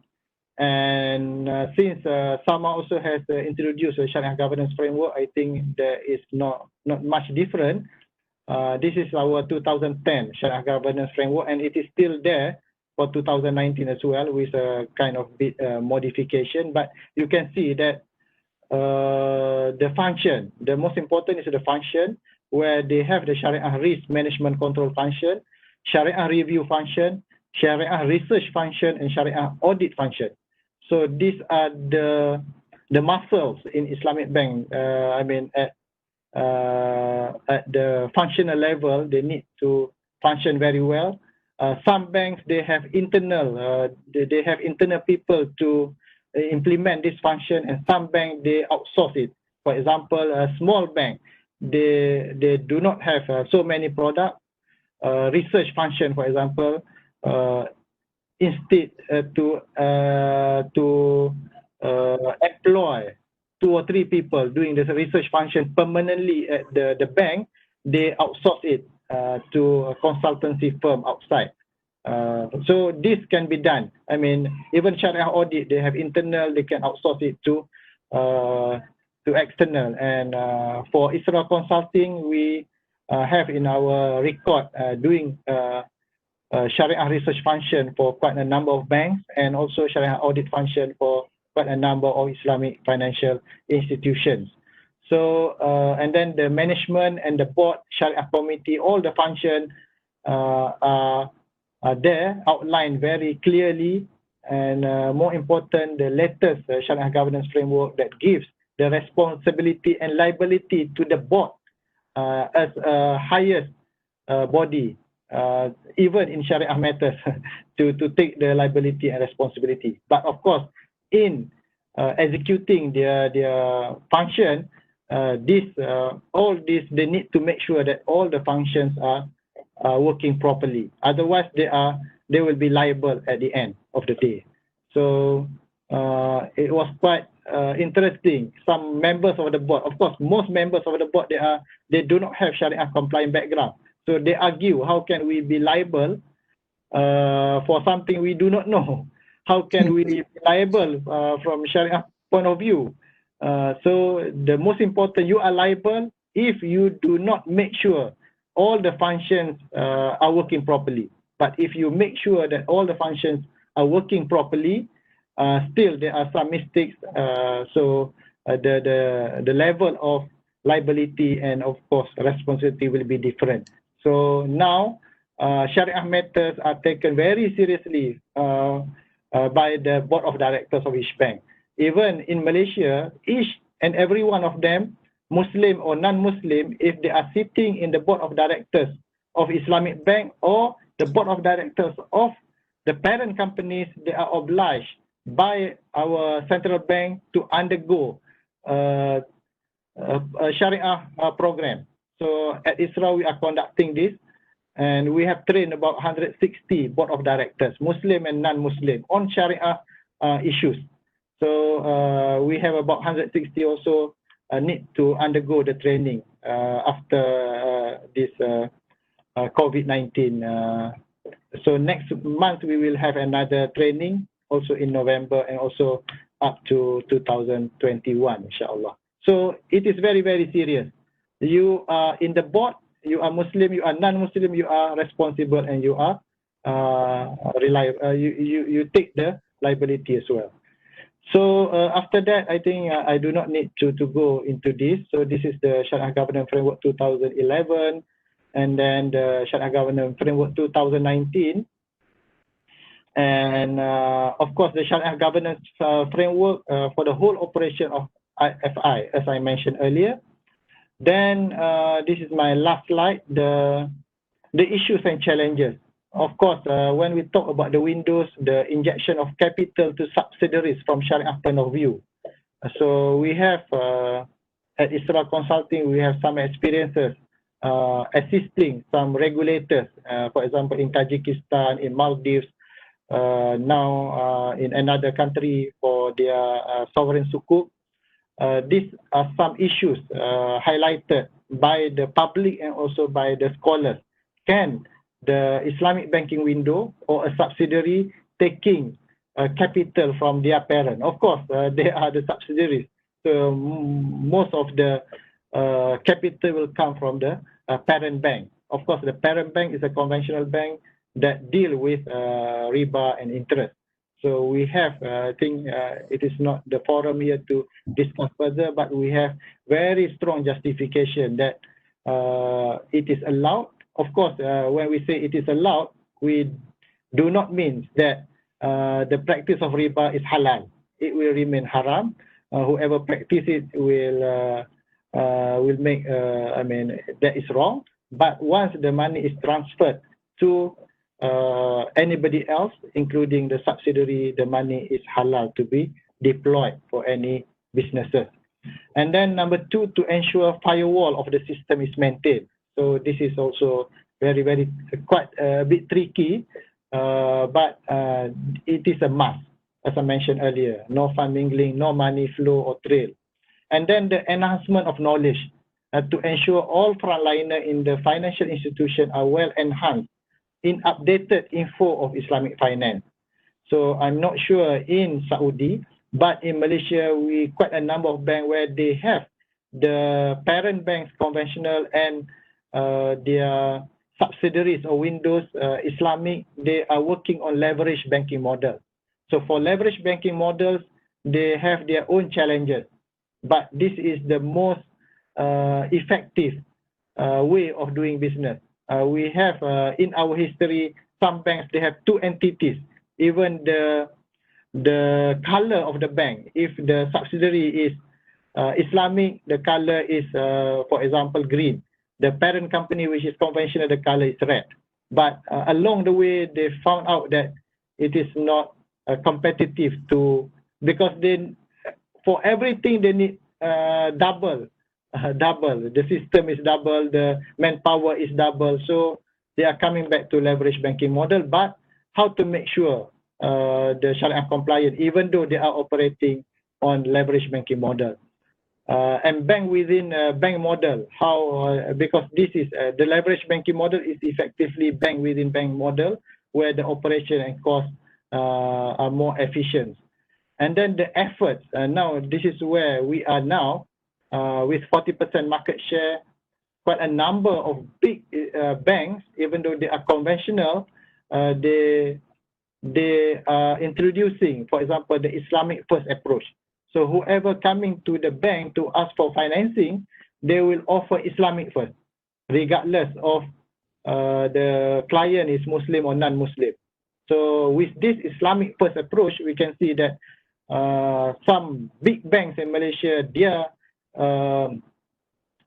And since SAMA also has introduced a Sharia Governance Framework, I think there is not much different. This is our 2010 Sharia Governance Framework, and it is still there for 2019 as well, with a kind of bit modification. But you can see that the function, the most important is the function, where they have the Sharia Risk Management Control function, Sharia Review function, Sharia Research function, and Sharia Audit function. So these are the muscles in Islamic Bank. I mean, at the functional level, they need to function very well. Some banks, they have internal people to implement this function, and some banks, they outsource it. For example, a small bank, they do not have so many products. Research function, for example, instead to employ 2 or 3 people doing this research function permanently at the bank, they outsource it to a consultancy firm outside. So this can be done. I mean, even Sharia audit, they have internal, they can outsource it to external. And for Israel Consulting, we have in our record doing Sharia research function for quite a number of banks, and also Sharia audit function for quite a number of Islamic financial institutions. So, and then the management and the board, Shariah committee, all the functions are there, outlined very clearly. And more important, the latest Shariah Governance Framework that gives the responsibility and liability to the board as a highest body, even in Shariah matters, to take the liability and responsibility. But of course, in executing their function, all this they need to make sure that all the functions are working properly. Otherwise, they will be liable at the end of the day. So it was quite interesting. Some members of the board, of course, most members of the board, they do not have Shariah compliant background. So they argue, how can we be liable for something we do not know? How can we be liable from Shariah point of view? So the most important, you are liable if you do not make sure all the functions are working properly. But if you make sure that all the functions are working properly, still there are some mistakes. So the level of liability and of course responsibility will be different. So now Shariah matters are taken very seriously by the board of directors of each bank. Even in Malaysia, each and every one of them, Muslim or non-Muslim, if they are sitting in the board of directors of Islamic Bank or the board of directors of the parent companies, they are obliged by our central bank to undergo a Shariah program. So at ISRA, we are conducting this, and we have trained about 160 board of directors, Muslim and non-Muslim, on Shariah issues. So we have about 160 also need to undergo the training after this COVID-19. So next month we will have another training also in November and also up to 2021, inshallah. So it is very, very serious. You are in the board, you are Muslim, you are non-Muslim, you are responsible and you are reliable. You take the liability as well. So after that, I think I do not need to go into this. So this is the Shariah Governance Framework 2011, and then the Shariah Governance Framework 2019. And of course, the Shariah Governance Framework for the whole operation of IFI, as I mentioned earlier. Then this is my last slide, the issues and challenges. Of course, when we talk about the Windows, the injection of capital to subsidiaries from Shariah point of view. So we have, at ISRA Consulting, we have some experiences assisting some regulators, for example, in Tajikistan, in Maldives, now in another country for their sovereign sukuk. These are some issues highlighted by the public and also by the scholars. Can the Islamic banking window or a subsidiary taking capital from their parent? Of course, they are the subsidiaries. So most of the capital will come from the parent bank. Of course, the parent bank is a conventional bank that deal with riba and interest. So we have, I think it is not the forum here to discuss further, but we have very strong justification that it is allowed. Of course, when we say it is allowed, we do not mean that the practice of riba is halal. It will remain haram. Whoever practices it will make, I mean, that is wrong. But once the money is transferred to anybody else, including the subsidiary, the money is halal to be deployed for any businesses. And then number two, to ensure firewall of the system is maintained. So this is also very, very quite a bit tricky, but it is a must, as I mentioned earlier. No fund mingling, no money flow or trail. And then the enhancement of knowledge to ensure all frontliner in the financial institution are well enhanced in updated info of Islamic finance. So I'm not sure in Saudi, but in Malaysia, we quite a number of banks where they have the parent banks, conventional, and their subsidiaries or windows, Islamic, they are working on leverage banking model. So for leverage banking models, they have their own challenges. But this is the most effective way of doing business. We have in our history, some banks, they have two entities. Even the color of the bank, if the subsidiary is Islamic, the color is, for example, green. The parent company, which is conventional, the color is red. But along the way, they found out that it is not competitive because for everything they need double. The system is double, the manpower is double. So they are coming back to leverage banking model. But how to make sure the Shariah compliant, even though they are operating on leverage banking model? And bank within bank model, how because this is the leverage banking model is effectively bank within bank model, where the operation and cost are more efficient. And then the efforts, now this is where we are now with 40% market share. Quite a number of big banks, even though they are conventional, they are introducing, for example, the Islamic first approach. So whoever coming to the bank to ask for financing, they will offer Islamic first, regardless of the client is Muslim or non-Muslim. So with this Islamic first approach, we can see that some big banks in Malaysia, their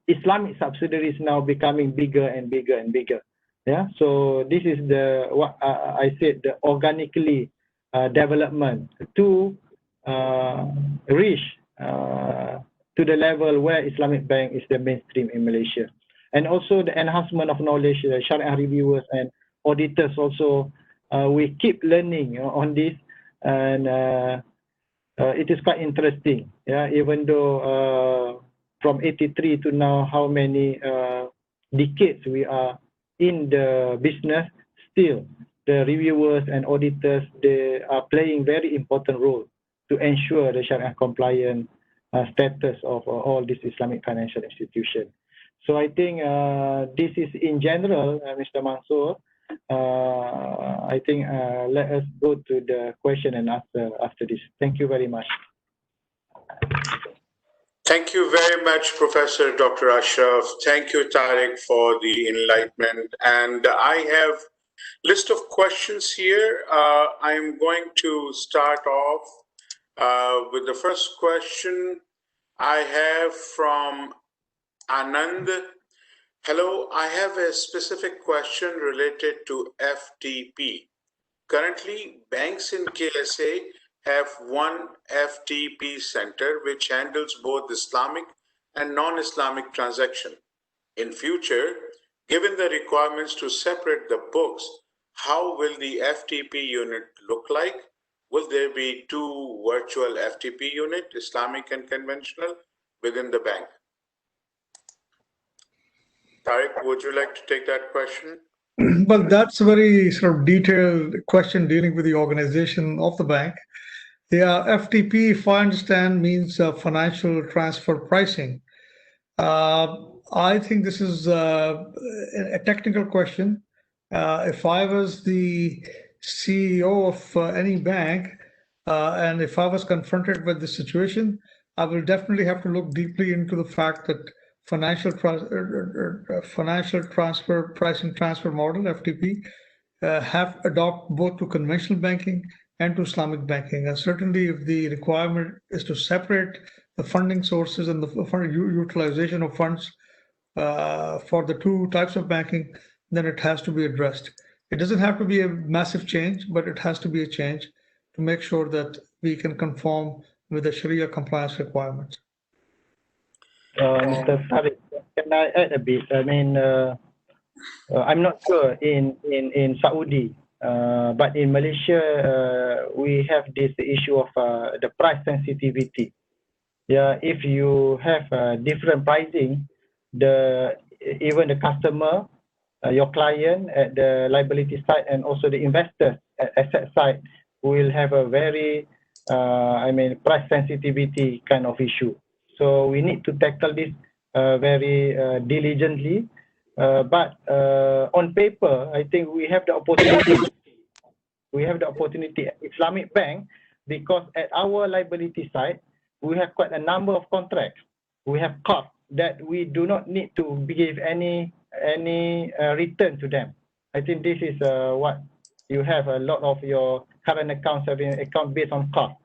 Islamic subsidiaries now becoming bigger and bigger and bigger. Yeah, so this is the what I said, the organically development to reach to the level where Islamic Bank is the mainstream in Malaysia. And also the enhancement of knowledge, the Shariah reviewers and auditors also, we keep learning on this, and it is quite interesting. Yeah, even though from 83 to now, how many decades we are in the business, still the reviewers and auditors, they are playing very important role to ensure the Shariah compliant status of all these Islamic financial institutions. So I think this is in general, Mr. Mansoor. I think let us go to the question and answer after this. Thank you very much. Thank you very much, Professor Dr. Ashraf. Thank you, Tariq, for the enlightenment. And I have a list of questions here. I'm going to start off with the first question I have from Anand. Hello, I have a specific question related to FTP. Currently, banks in KSA have one FTP center which handles both Islamic and non-Islamic transaction. In future, given the requirements to separate the books, how will the FTP unit look like? Will there be two virtual FTP unit, Islamic and conventional, within the bank? Tariq, would you like to take that question? Well, that's a very sort of detailed question dealing with the organization of the bank. Yeah, FTP, if I understand, means financial transfer pricing. I think this is a technical question. If I was the CEO of any bank, and if I was confronted with this situation, I will definitely have to look deeply into the fact that financial transfer pricing transfer model, FTP, have adopt both to conventional banking and to Islamic banking. And certainly if the requirement is to separate the funding sources and the utilization of funds for the two types of banking, then it has to be addressed. It doesn't have to be a massive change, but it has to be a change to make sure that we can conform with the Sharia compliance requirements. Mr. Farid, can I add a bit? I mean, I'm not sure in Saudi, but in Malaysia, we have this issue of the price sensitivity. Yeah, if you have different pricing, even the customer, your client at the liability side, and also the investor at asset side will have a very, price sensitivity kind of issue. So we need to tackle this very diligently. But on paper, I think we have the opportunity. We have the opportunity at Islamic Bank, because at our liability side, we have quite a number of contracts. We have COP, that we do not need to give any return to them. I think this is what you have a lot of your current accounts having account based on cost.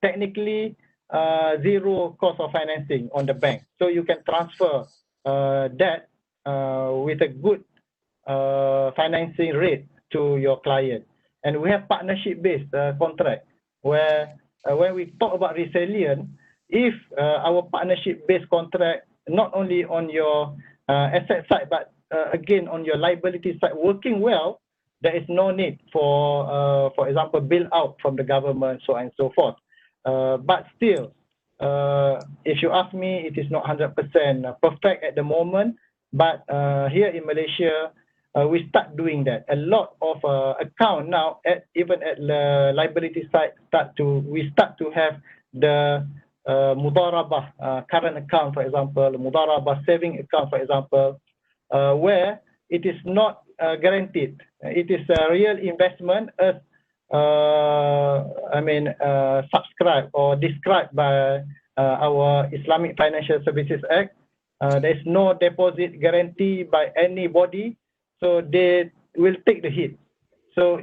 Technically, zero cost of financing on the bank. So you can transfer debt with a good financing rate to your client. And we have partnership-based contract where when we talk about resilience, if our partnership-based contract, not only on your asset side, but again on your liability side working well, there is no need for example, bail out from the government, so on and so forth. But still, if you ask me, it is not 100% perfect at the moment. But here in Malaysia, we start doing that. A lot of account now, even at the liability side, we start to have the mudarabah current account, for example, mudarabah saving account, for example, where it is not guaranteed. It is a real investment as subscribed or described by our Islamic Financial Services Act. There is no deposit guarantee by anybody, so they will take the hit. So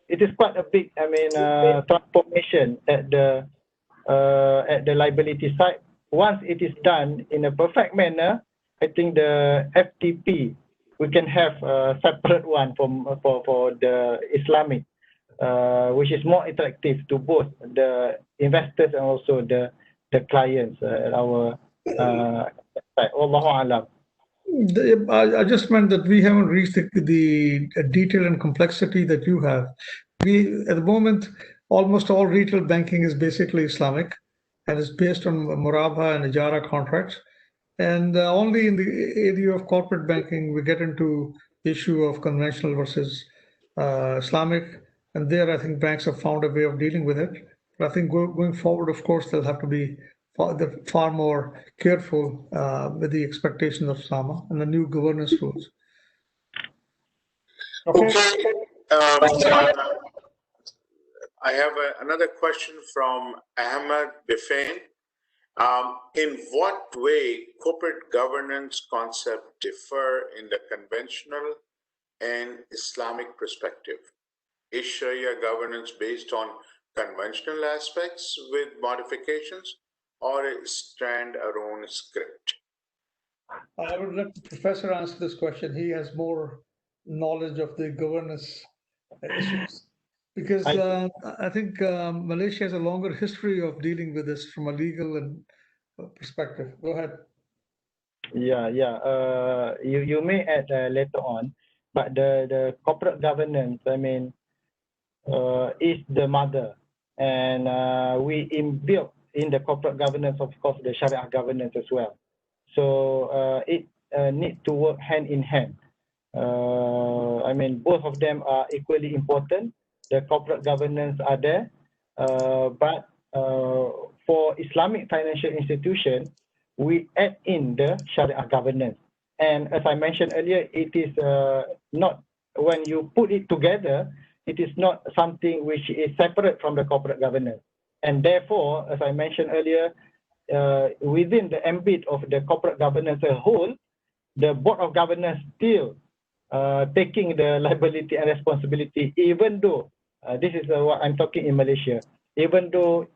it is quite a big, transformation at the liability side. Once it is done in a perfect manner, I think the FTP, we can have a separate one for the Islamic, which is more attractive to both the investors and also the clients at our side. Allahu Alam. I just meant that we haven't reached the detail and complexity that you have. At the moment, almost all retail banking is basically Islamic and is based on Murabha and Ijara contracts. And only in the area of corporate banking, we get into the issue of conventional versus Islamic. And there, I think banks have found a way of dealing with it. But I think going forward, of course, they'll have to be far more careful with the expectations of SAMA and the new governance rules. Okay. I have another question from Ahmed Bifain. In what way corporate governance concepts differ in the conventional and Islamic perspective? Is Sharia governance based on conventional aspects with modifications, or a stand-alone script? I would let the professor answer this question. He has more knowledge of the governance issues. Because I think Malaysia has a longer history of dealing with this from a legal and perspective. Go ahead. Yeah. You may add later on, but the corporate governance, is the mother, and we inbuilt in the corporate governance, of course, the Shariah governance as well. So it needs to work hand in hand. Both of them are equally important. The corporate governance are there, but for Islamic financial institution, we add in the Shariah governance. And as I mentioned earlier, it is not, when you put it together, it is not something which is separate from the corporate governance. And therefore, as I mentioned earlier, within the ambit of the corporate governance as a whole, the board of governors still taking the liability and responsibility, even though this is what I'm talking in Malaysia, even though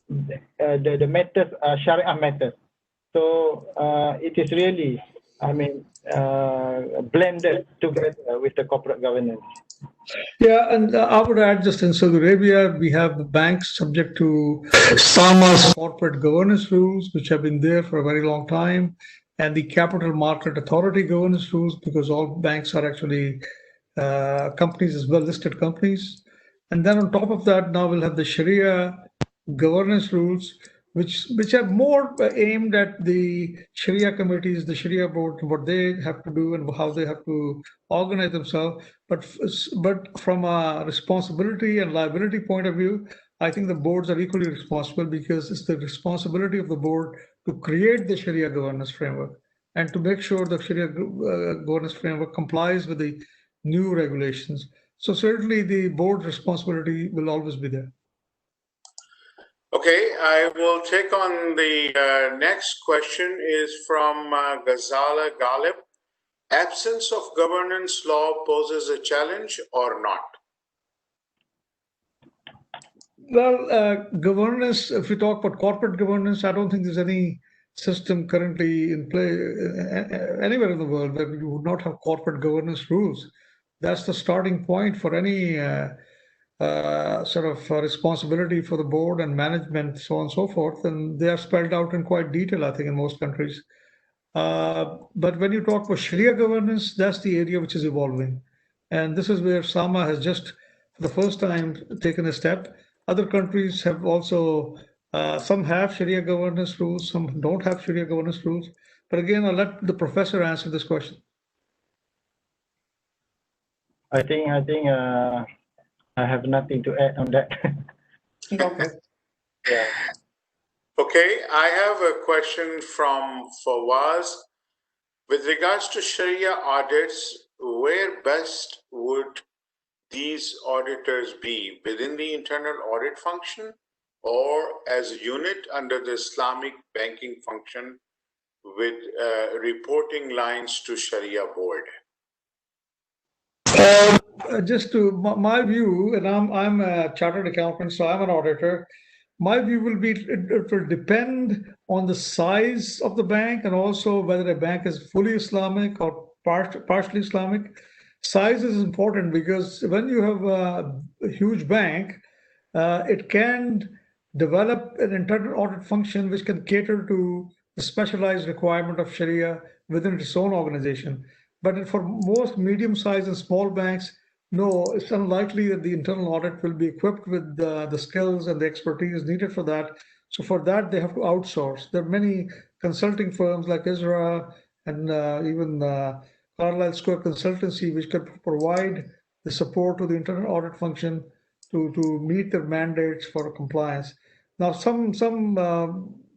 the matters are Sharia matters. So it is really, blended together with the corporate governance. Yeah, and I would add, just in Saudi Arabia, we have banks subject to SAMA's corporate governance rules, which have been there for a very long time, and the Capital Market Authority governance rules, because all banks are actually companies as well, listed companies. And then on top of that, now we'll have the Sharia governance rules, which are more aimed at the Sharia committees, the Sharia board, what they have to do and how they have to organize themselves. But from a responsibility and liability point of view, I think the boards are equally responsible, because it's the responsibility of the board to create the Sharia governance framework and to make sure the Sharia governance framework complies with the new regulations. So certainly the board's responsibility will always be there. Okay, I will take on the next question is from Ghazala Ghalib. Absence of governance law poses a challenge or not? Well, governance, if we talk about corporate governance, I don't think there's any system currently in play anywhere in the world where you would not have corporate governance rules. That's the starting point for any sort of responsibility for the board and management, so on and so forth. And they are spelled out in quite detail, I think, in most countries. But when you talk about Sharia governance, that's the area which is evolving. And this is where SAMA has just, for the first time, taken a step. Other countries have also, some have Sharia governance rules, some don't have Sharia governance rules. But again, I'll let the professor answer this question. I think I have nothing to add on that. Okay. Yeah. Okay, I have a question from Fawaz. With regards to Sharia audits, where best would these auditors be? Within the internal audit function or as a unit under the Islamic banking function with reporting lines to Sharia board? Just to my view, and I'm a chartered accountant, so I'm an auditor. My view will be it will depend on the size of the bank and also whether a bank is fully Islamic or partially Islamic. Size is important because when you have a huge bank, it can develop an internal audit function which can cater to the specialized requirement of Sharia within its own organization. But for most medium-sized and small banks, no, it's unlikely that the internal audit will be equipped with the skills and the expertise needed for that. So for that, they have to outsource. There are many consulting firms like Isra and even Carlyle Square Consultancy, which can provide the support to the internal audit function to meet their mandates for compliance. Now, some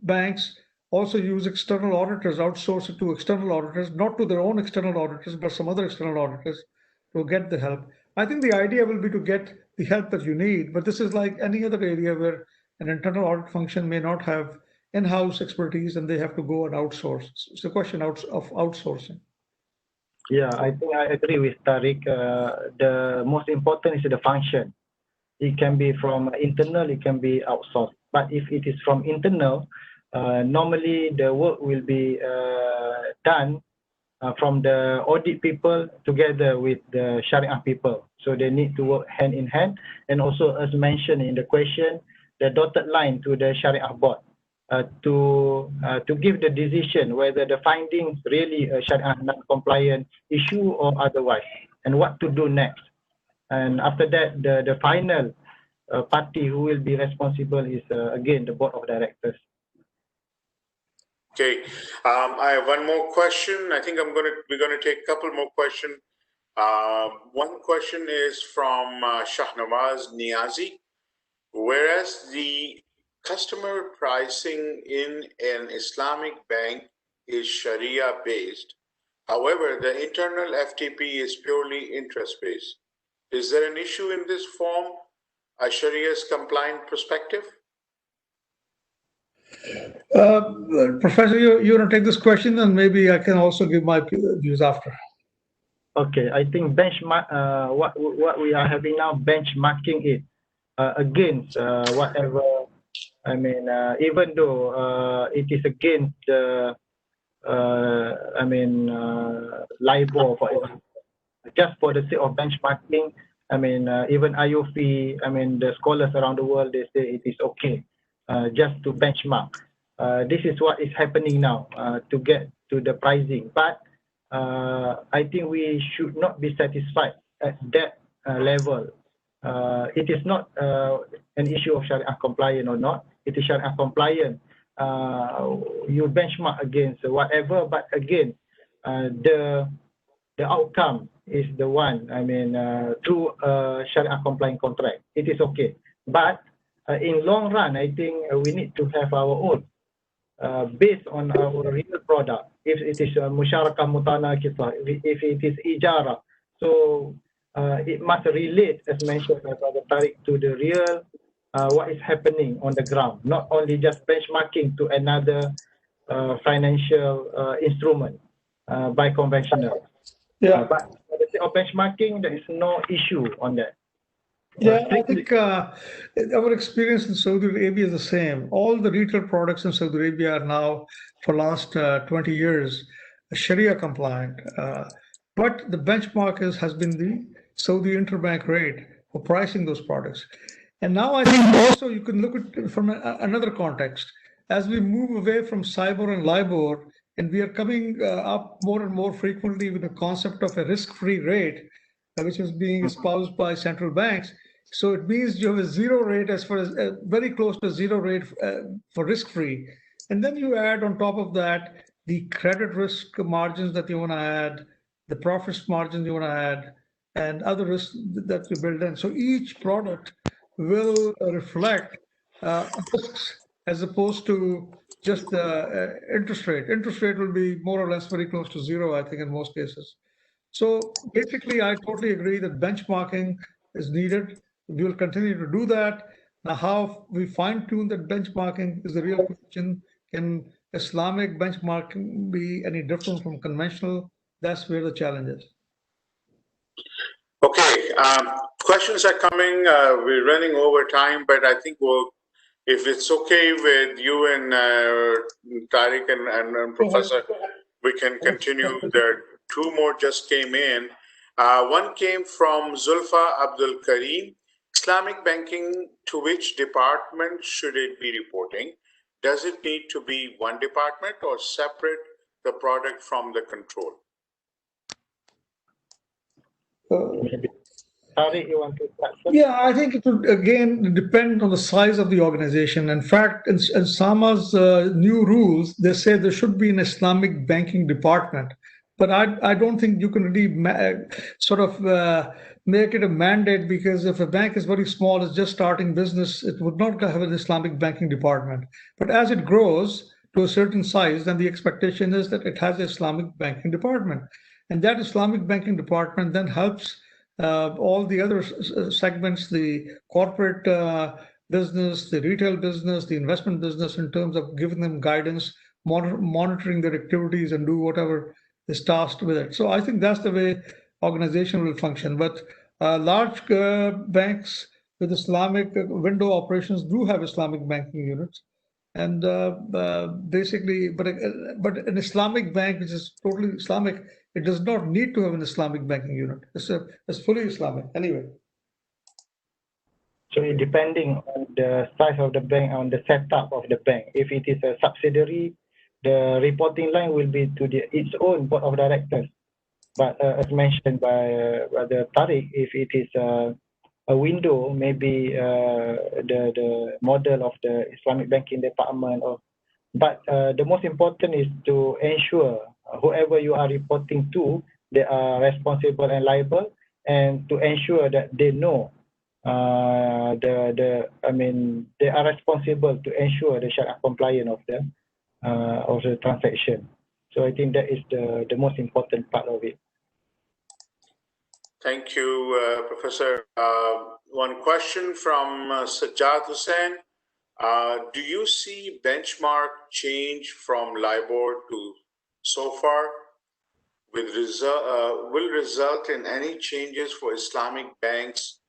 banks also use external auditors, outsource it to external auditors, not to their own external auditors, but some other external auditors to get the help. I think the idea will be to get the help that you need, but this is like any other area where an internal audit function may not have in-house expertise and they have to go and outsource. It's a question of outsourcing. Yeah, I think I agree with Tariq. The most important is the function. It can be from internal, it can be outsourced. But if it is from internal, normally the work will be done from the audit people together with the Sharia people. So they need to work hand in hand. And also, as mentioned in the question, the dotted line to the Sharia board to give the decision whether the findings really a Sharia non-compliant issue or otherwise, and what to do next. And after that, the final party who will be responsible is again the board of directors. Okay, I have one more question. I think we're gonna take a couple more questions. One question is from Shahnawaz Niazi. Whereas the customer pricing in an Islamic bank is Sharia based, however, the internal FTP is purely interest based. Is there an issue in this form, a Sharia's compliant perspective? Professor, you want to take this question, and maybe I can also give my views after. Okay, I think benchmark what we are having now, benchmarking it against whatever. I mean, even though it is against the LIBOR, for example, just for the sake of benchmarking. I mean, even IOFI, I mean, the scholars around the world, they say it is okay just to benchmark. This is what is happening now to get to the pricing. But I think we should not be satisfied at that level. It is not an issue of Sharia compliant or not. It is Sharia compliant. You benchmark against whatever, but again, the outcome is the one. I mean, through a Sharia compliant contract, it is okay. But in long run, I think we need to have our own based on our real product. If it is musyarakah mutanakithah, if it is ijara, so it must relate, as mentioned by Brother Tariq, to the real what is happening on the ground, not only just benchmarking to another financial instrument by conventional. Yeah. But for the sake of benchmarking, there is no issue on that. Yeah, I think our experience in Saudi Arabia is the same. All the retail products in Saudi Arabia are now, for last 20 years, Sharia compliant. But the benchmark has been the Saudi interbank rate for pricing those products. And now I think also you can look at it from another context. As we move away from SIBOR and LIBOR, and we are coming up more and more frequently with the concept of a risk-free rate, which is being espoused by central banks. So it means you have a zero rate, as far as very close to zero rate for risk-free. And then you add on top of that the credit risk margins that you want to add, the profits margins you want to add, and other risks that you build in. So each product will reflect risks as opposed to just interest rate. Interest rate will be more or less very close to zero, I think, in most cases. So basically, I totally agree that benchmarking is needed. We will continue to do that. Now, how we fine tune that benchmarking is the real question. Can Islamic benchmarking be any different from conventional? That's where the challenge is. Okay, questions are coming. We're running over time, but I think if it's okay with you and Tariq and Professor, we can continue. There are two more just came in. One came from Zulfa Abdul Kareem. Islamic banking, to which department should it be reporting? Does it need to be one department or separate the product from the control? Maybe. Tariq, you want to start first? Yeah, I think it would again depend on the size of the organization. In fact, in SAMA's new rules, they say there should be an Islamic banking department. But I don't think you can really make it a mandate, because if a bank is very small, it's just starting business, it would not have an Islamic banking department. But as it grows to a certain size, then the expectation is that it has an Islamic banking department. And that Islamic banking department then helps all the other segments, the corporate business, the retail business, the investment business, in terms of giving them guidance, monitoring their activities, and do whatever is tasked with it. So I think that's the way organization will function. But large banks with Islamic window operations do have Islamic banking units. And basically, but an Islamic bank which is totally Islamic, it does not need to have an Islamic banking unit. It's fully Islamic anyway. So depending on the size of the bank, on the setup of the bank, if it is a subsidiary, the reporting line will be to its own board of directors. But as mentioned by the Tariq, if it is a window, maybe the model of the Islamic banking department. But the most important is to ensure whoever you are reporting to, they are responsible and liable, and to ensure that they know they are responsible to ensure the Sharia compliance of the transaction. So I think that is the most important part of it. Thank you, Professor. One question from Sajjad Hussain. Do you see benchmark change from LIBOR to SOFR will result in any changes for Islamic banks?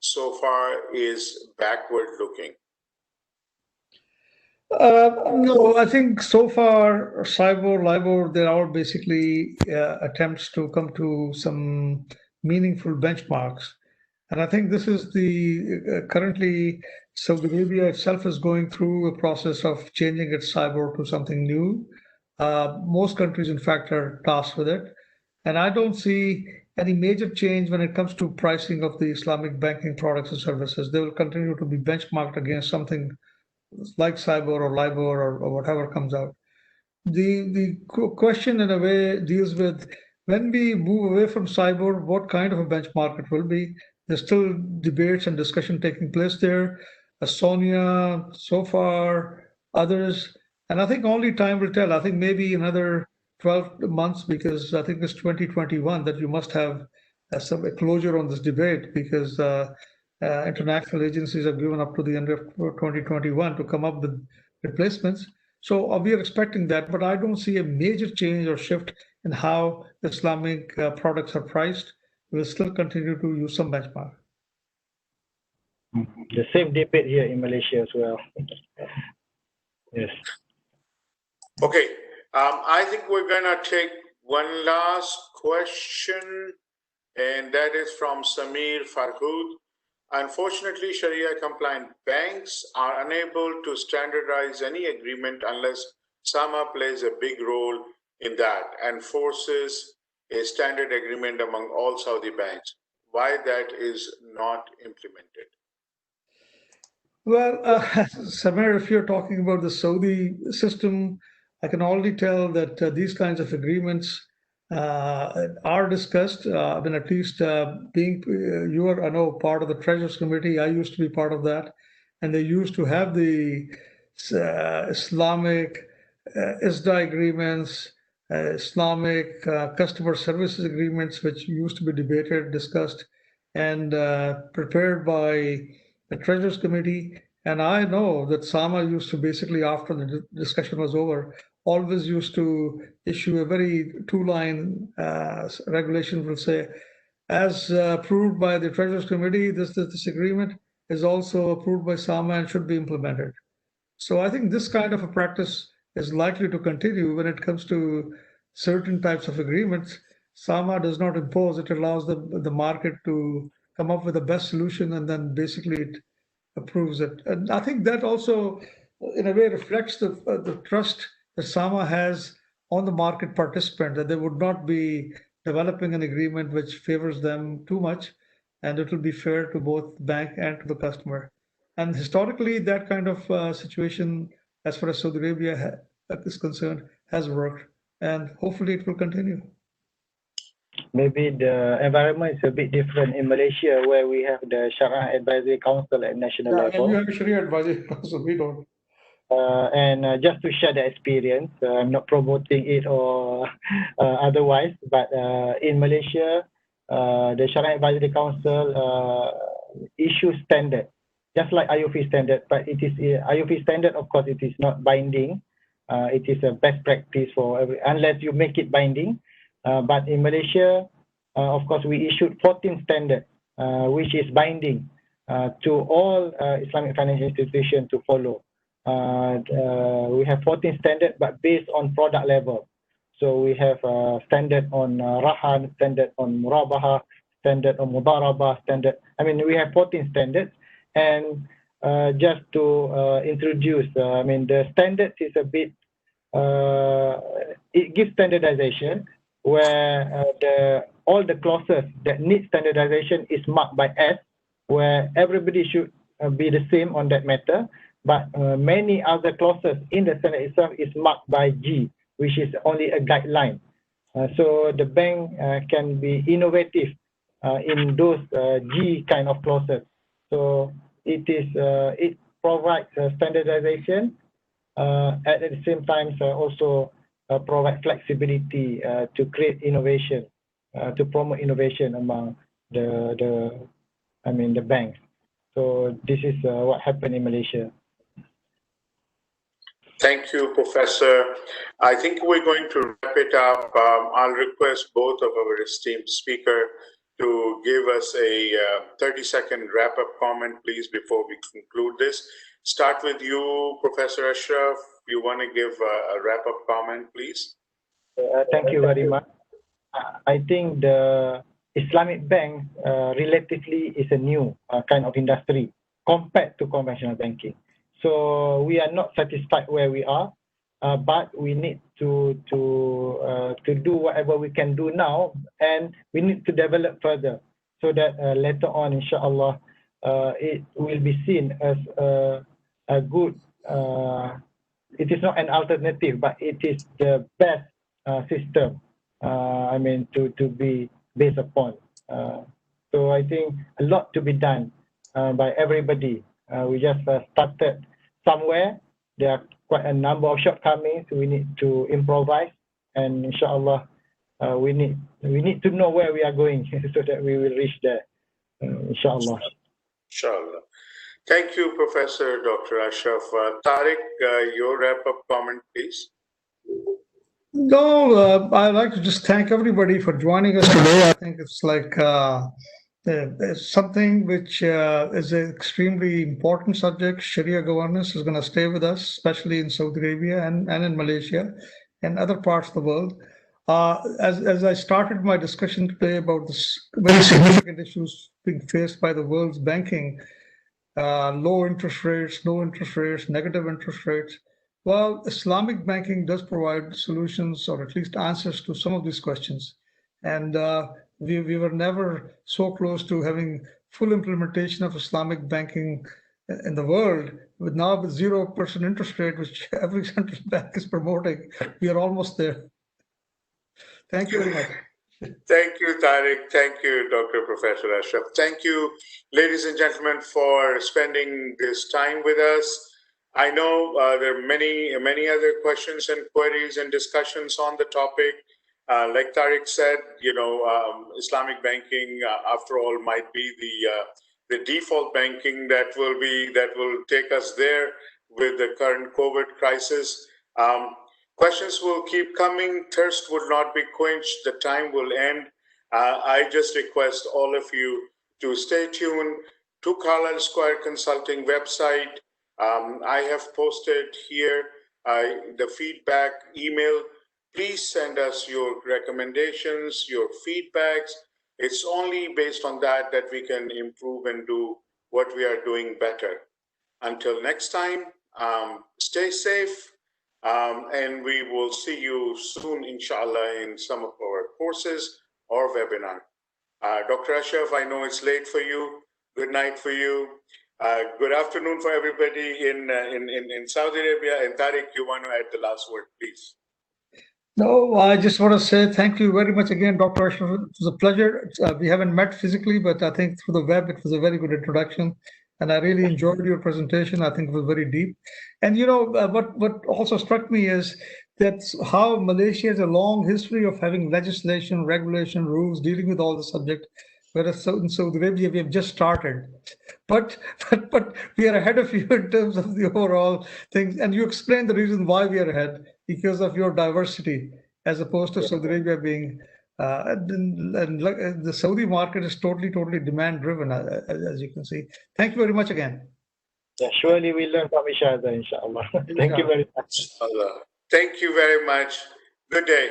SOFR is backward looking. No, I think so far, SIBOR, LIBOR, there are basically attempts to come to some meaningful benchmarks. And I think this is currently Saudi Arabia itself is going through a process of changing its SIBOR to something new. Most countries, in fact, are tasked with it. And I don't see any major change when it comes to pricing of the Islamic banking products and services. They will continue to be benchmarked against something like SIBOR or LIBOR or whatever comes out. The question in a way deals with when we move away from SIBOR, what kind of a benchmark it will be. There's still debates and discussion taking place there. Sonia, so far, others, and I think only time will tell. I think maybe another 12 months, because I think it's 2021 that you must have a closure on this debate, because international agencies are given up to the end of 2021 to come up with replacements. So we are expecting that, but I don't see a major change or shift in how Islamic products are priced. We'll still continue to use some benchmark. The same debate here in Malaysia as well. Yes. Okay, I think we're gonna take one last question, and that is from Samir Farhood. Unfortunately, Sharia compliant banks are unable to standardize any agreement unless SAMA plays a big role in that and forces a standard agreement among all Saudi banks. Why that is not implemented? Well, Samir, if you're talking about the Saudi system, I can already tell that these kinds of agreements are discussed. I mean, at least you are, I know, part of the Treasures Committee. I used to be part of that. And they used to have the Islamic ISDA agreements, Islamic customer services agreements, which used to be debated, discussed, and prepared by the Treasures Committee. And I know that SAMA used to basically, after the discussion was over, always used to issue a very two-line regulation, will say, as approved by the Treasures Committee, this agreement is also approved by SAMA and should be implemented. So I think this kind of a practice is likely to continue when it comes to certain types of agreements. SAMA does not impose, it allows the market to come up with the best solution, and then basically it approves it. And I think that also, in a way, reflects the trust that SAMA has on the market participant, that they would not be developing an agreement which favors them too much, and it will be fair to both bank and to the customer. And historically, that kind of situation, as far as Saudi Arabia is concerned, has worked, and hopefully it will continue. Maybe the environment is a bit different in Malaysia, where we have the Shariah Advisory Council at national level. And you have a Sharia Advisory Council, we don't. And just to share the experience, I'm not promoting it or otherwise, but in Malaysia, the Shariah Advisory Council issues standard, just like IOFI standard, but it is IOFI standard, of course, it is not binding. It is a best practice for unless you make it binding. But in Malaysia, of course, we issued 14 standards, which is binding to all Islamic financial institutions to follow. We have 14 standards, but based on product level. So we have standard on Rahan, standard on Murabaha, standard on Mudarabah, standard. I mean, we have 14 standards. And just to introduce, I mean, the standards is a bit, it gives standardization where all the clauses that need standardization is marked by S, where everybody should be the same on that matter. But many other clauses in the standard itself is marked by G, which is only a guideline. So the bank can be innovative in those G kind of clauses. So it provides standardization at the same time also provide flexibility to create innovation, to promote innovation among the banks. So this is what happened in Malaysia. Thank you, Professor. I think we're going to wrap it up. I'll request both of our esteemed speakers to give us a 30-second wrap-up comment, please, before we conclude this. Start with you, Professor Ashraf. You want to give a wrap-up comment, please? Thank you very much. I think the Islamic bank relatively is a new kind of industry compared to conventional banking. So we are not satisfied where we are, but we need to do whatever we can do now, and we need to develop further so that later on, inshallah, it will be seen as a good. It is not an alternative, but it is the best system. I mean, to be based upon. So I think a lot to be done by everybody. We just started somewhere. There are quite a number of shortcomings. We need to improvise, and inshallah, we need to know where we are going so that we will reach there. Inshallah. Inshallah. Thank you, Professor Dr. Ashraf. Tariq, your wrap-up comment, please. No, I'd like to just thank everybody for joining us today. I think it's like it's something which is an extremely important subject. Sharia governance is going to stay with us, especially in Saudi Arabia and in Malaysia and other parts of the world. As I started my discussion today about this very significant issues being faced by the world's banking, low interest rates, no interest rates, negative interest rates. Well, Islamic banking does provide solutions or at least answers to some of these questions. And we were never so close to having full implementation of Islamic banking in the world. With now with 0% interest rate, which every central bank is promoting, we are almost there. Thank you very much. Thank you, Tariq. Thank you, Dr. Professor Ashraf. Thank you, ladies and gentlemen, for spending this time with us. I know there are many other questions and queries and discussions on the topic. Like Tariq said, Islamic banking, after all, might be the default banking that will take us there with the current COVID crisis. Questions will keep coming. Thirst would not be quenched. The time will end. I just request all of you to stay tuned to Carlisle Square Consulting website. I have posted here the feedback email. Please send us your recommendations, your feedbacks. It's only based on that we can improve and do what we are doing better. Until next time, stay safe. And we will see you soon, inshallah, in some of our courses or webinar. Dr. Ashraf, I know it's late for you. Good night for you. Good afternoon for everybody in Saudi Arabia. And Tariq, you want to add the last word, please? No, I just want to say thank you very much again, Dr. Ashraf. It was a pleasure. We haven't met physically, but I think through the web, it was a very good introduction. And I really enjoyed your presentation. I think it was very deep. And what also struck me is that how Malaysia has a long history of having legislation, regulation, rules dealing with all the subject, whereas in Saudi Arabia we have just started. But we are ahead of you in terms of the overall things. And you explained the reason why we are ahead, because of your diversity, as opposed to Saudi Arabia being. And the Saudi market is totally demand driven, as you can see. Thank you very much again. Yeah, surely we learn from each other, inshallah. Thank you very much. Thank you very much. Good day.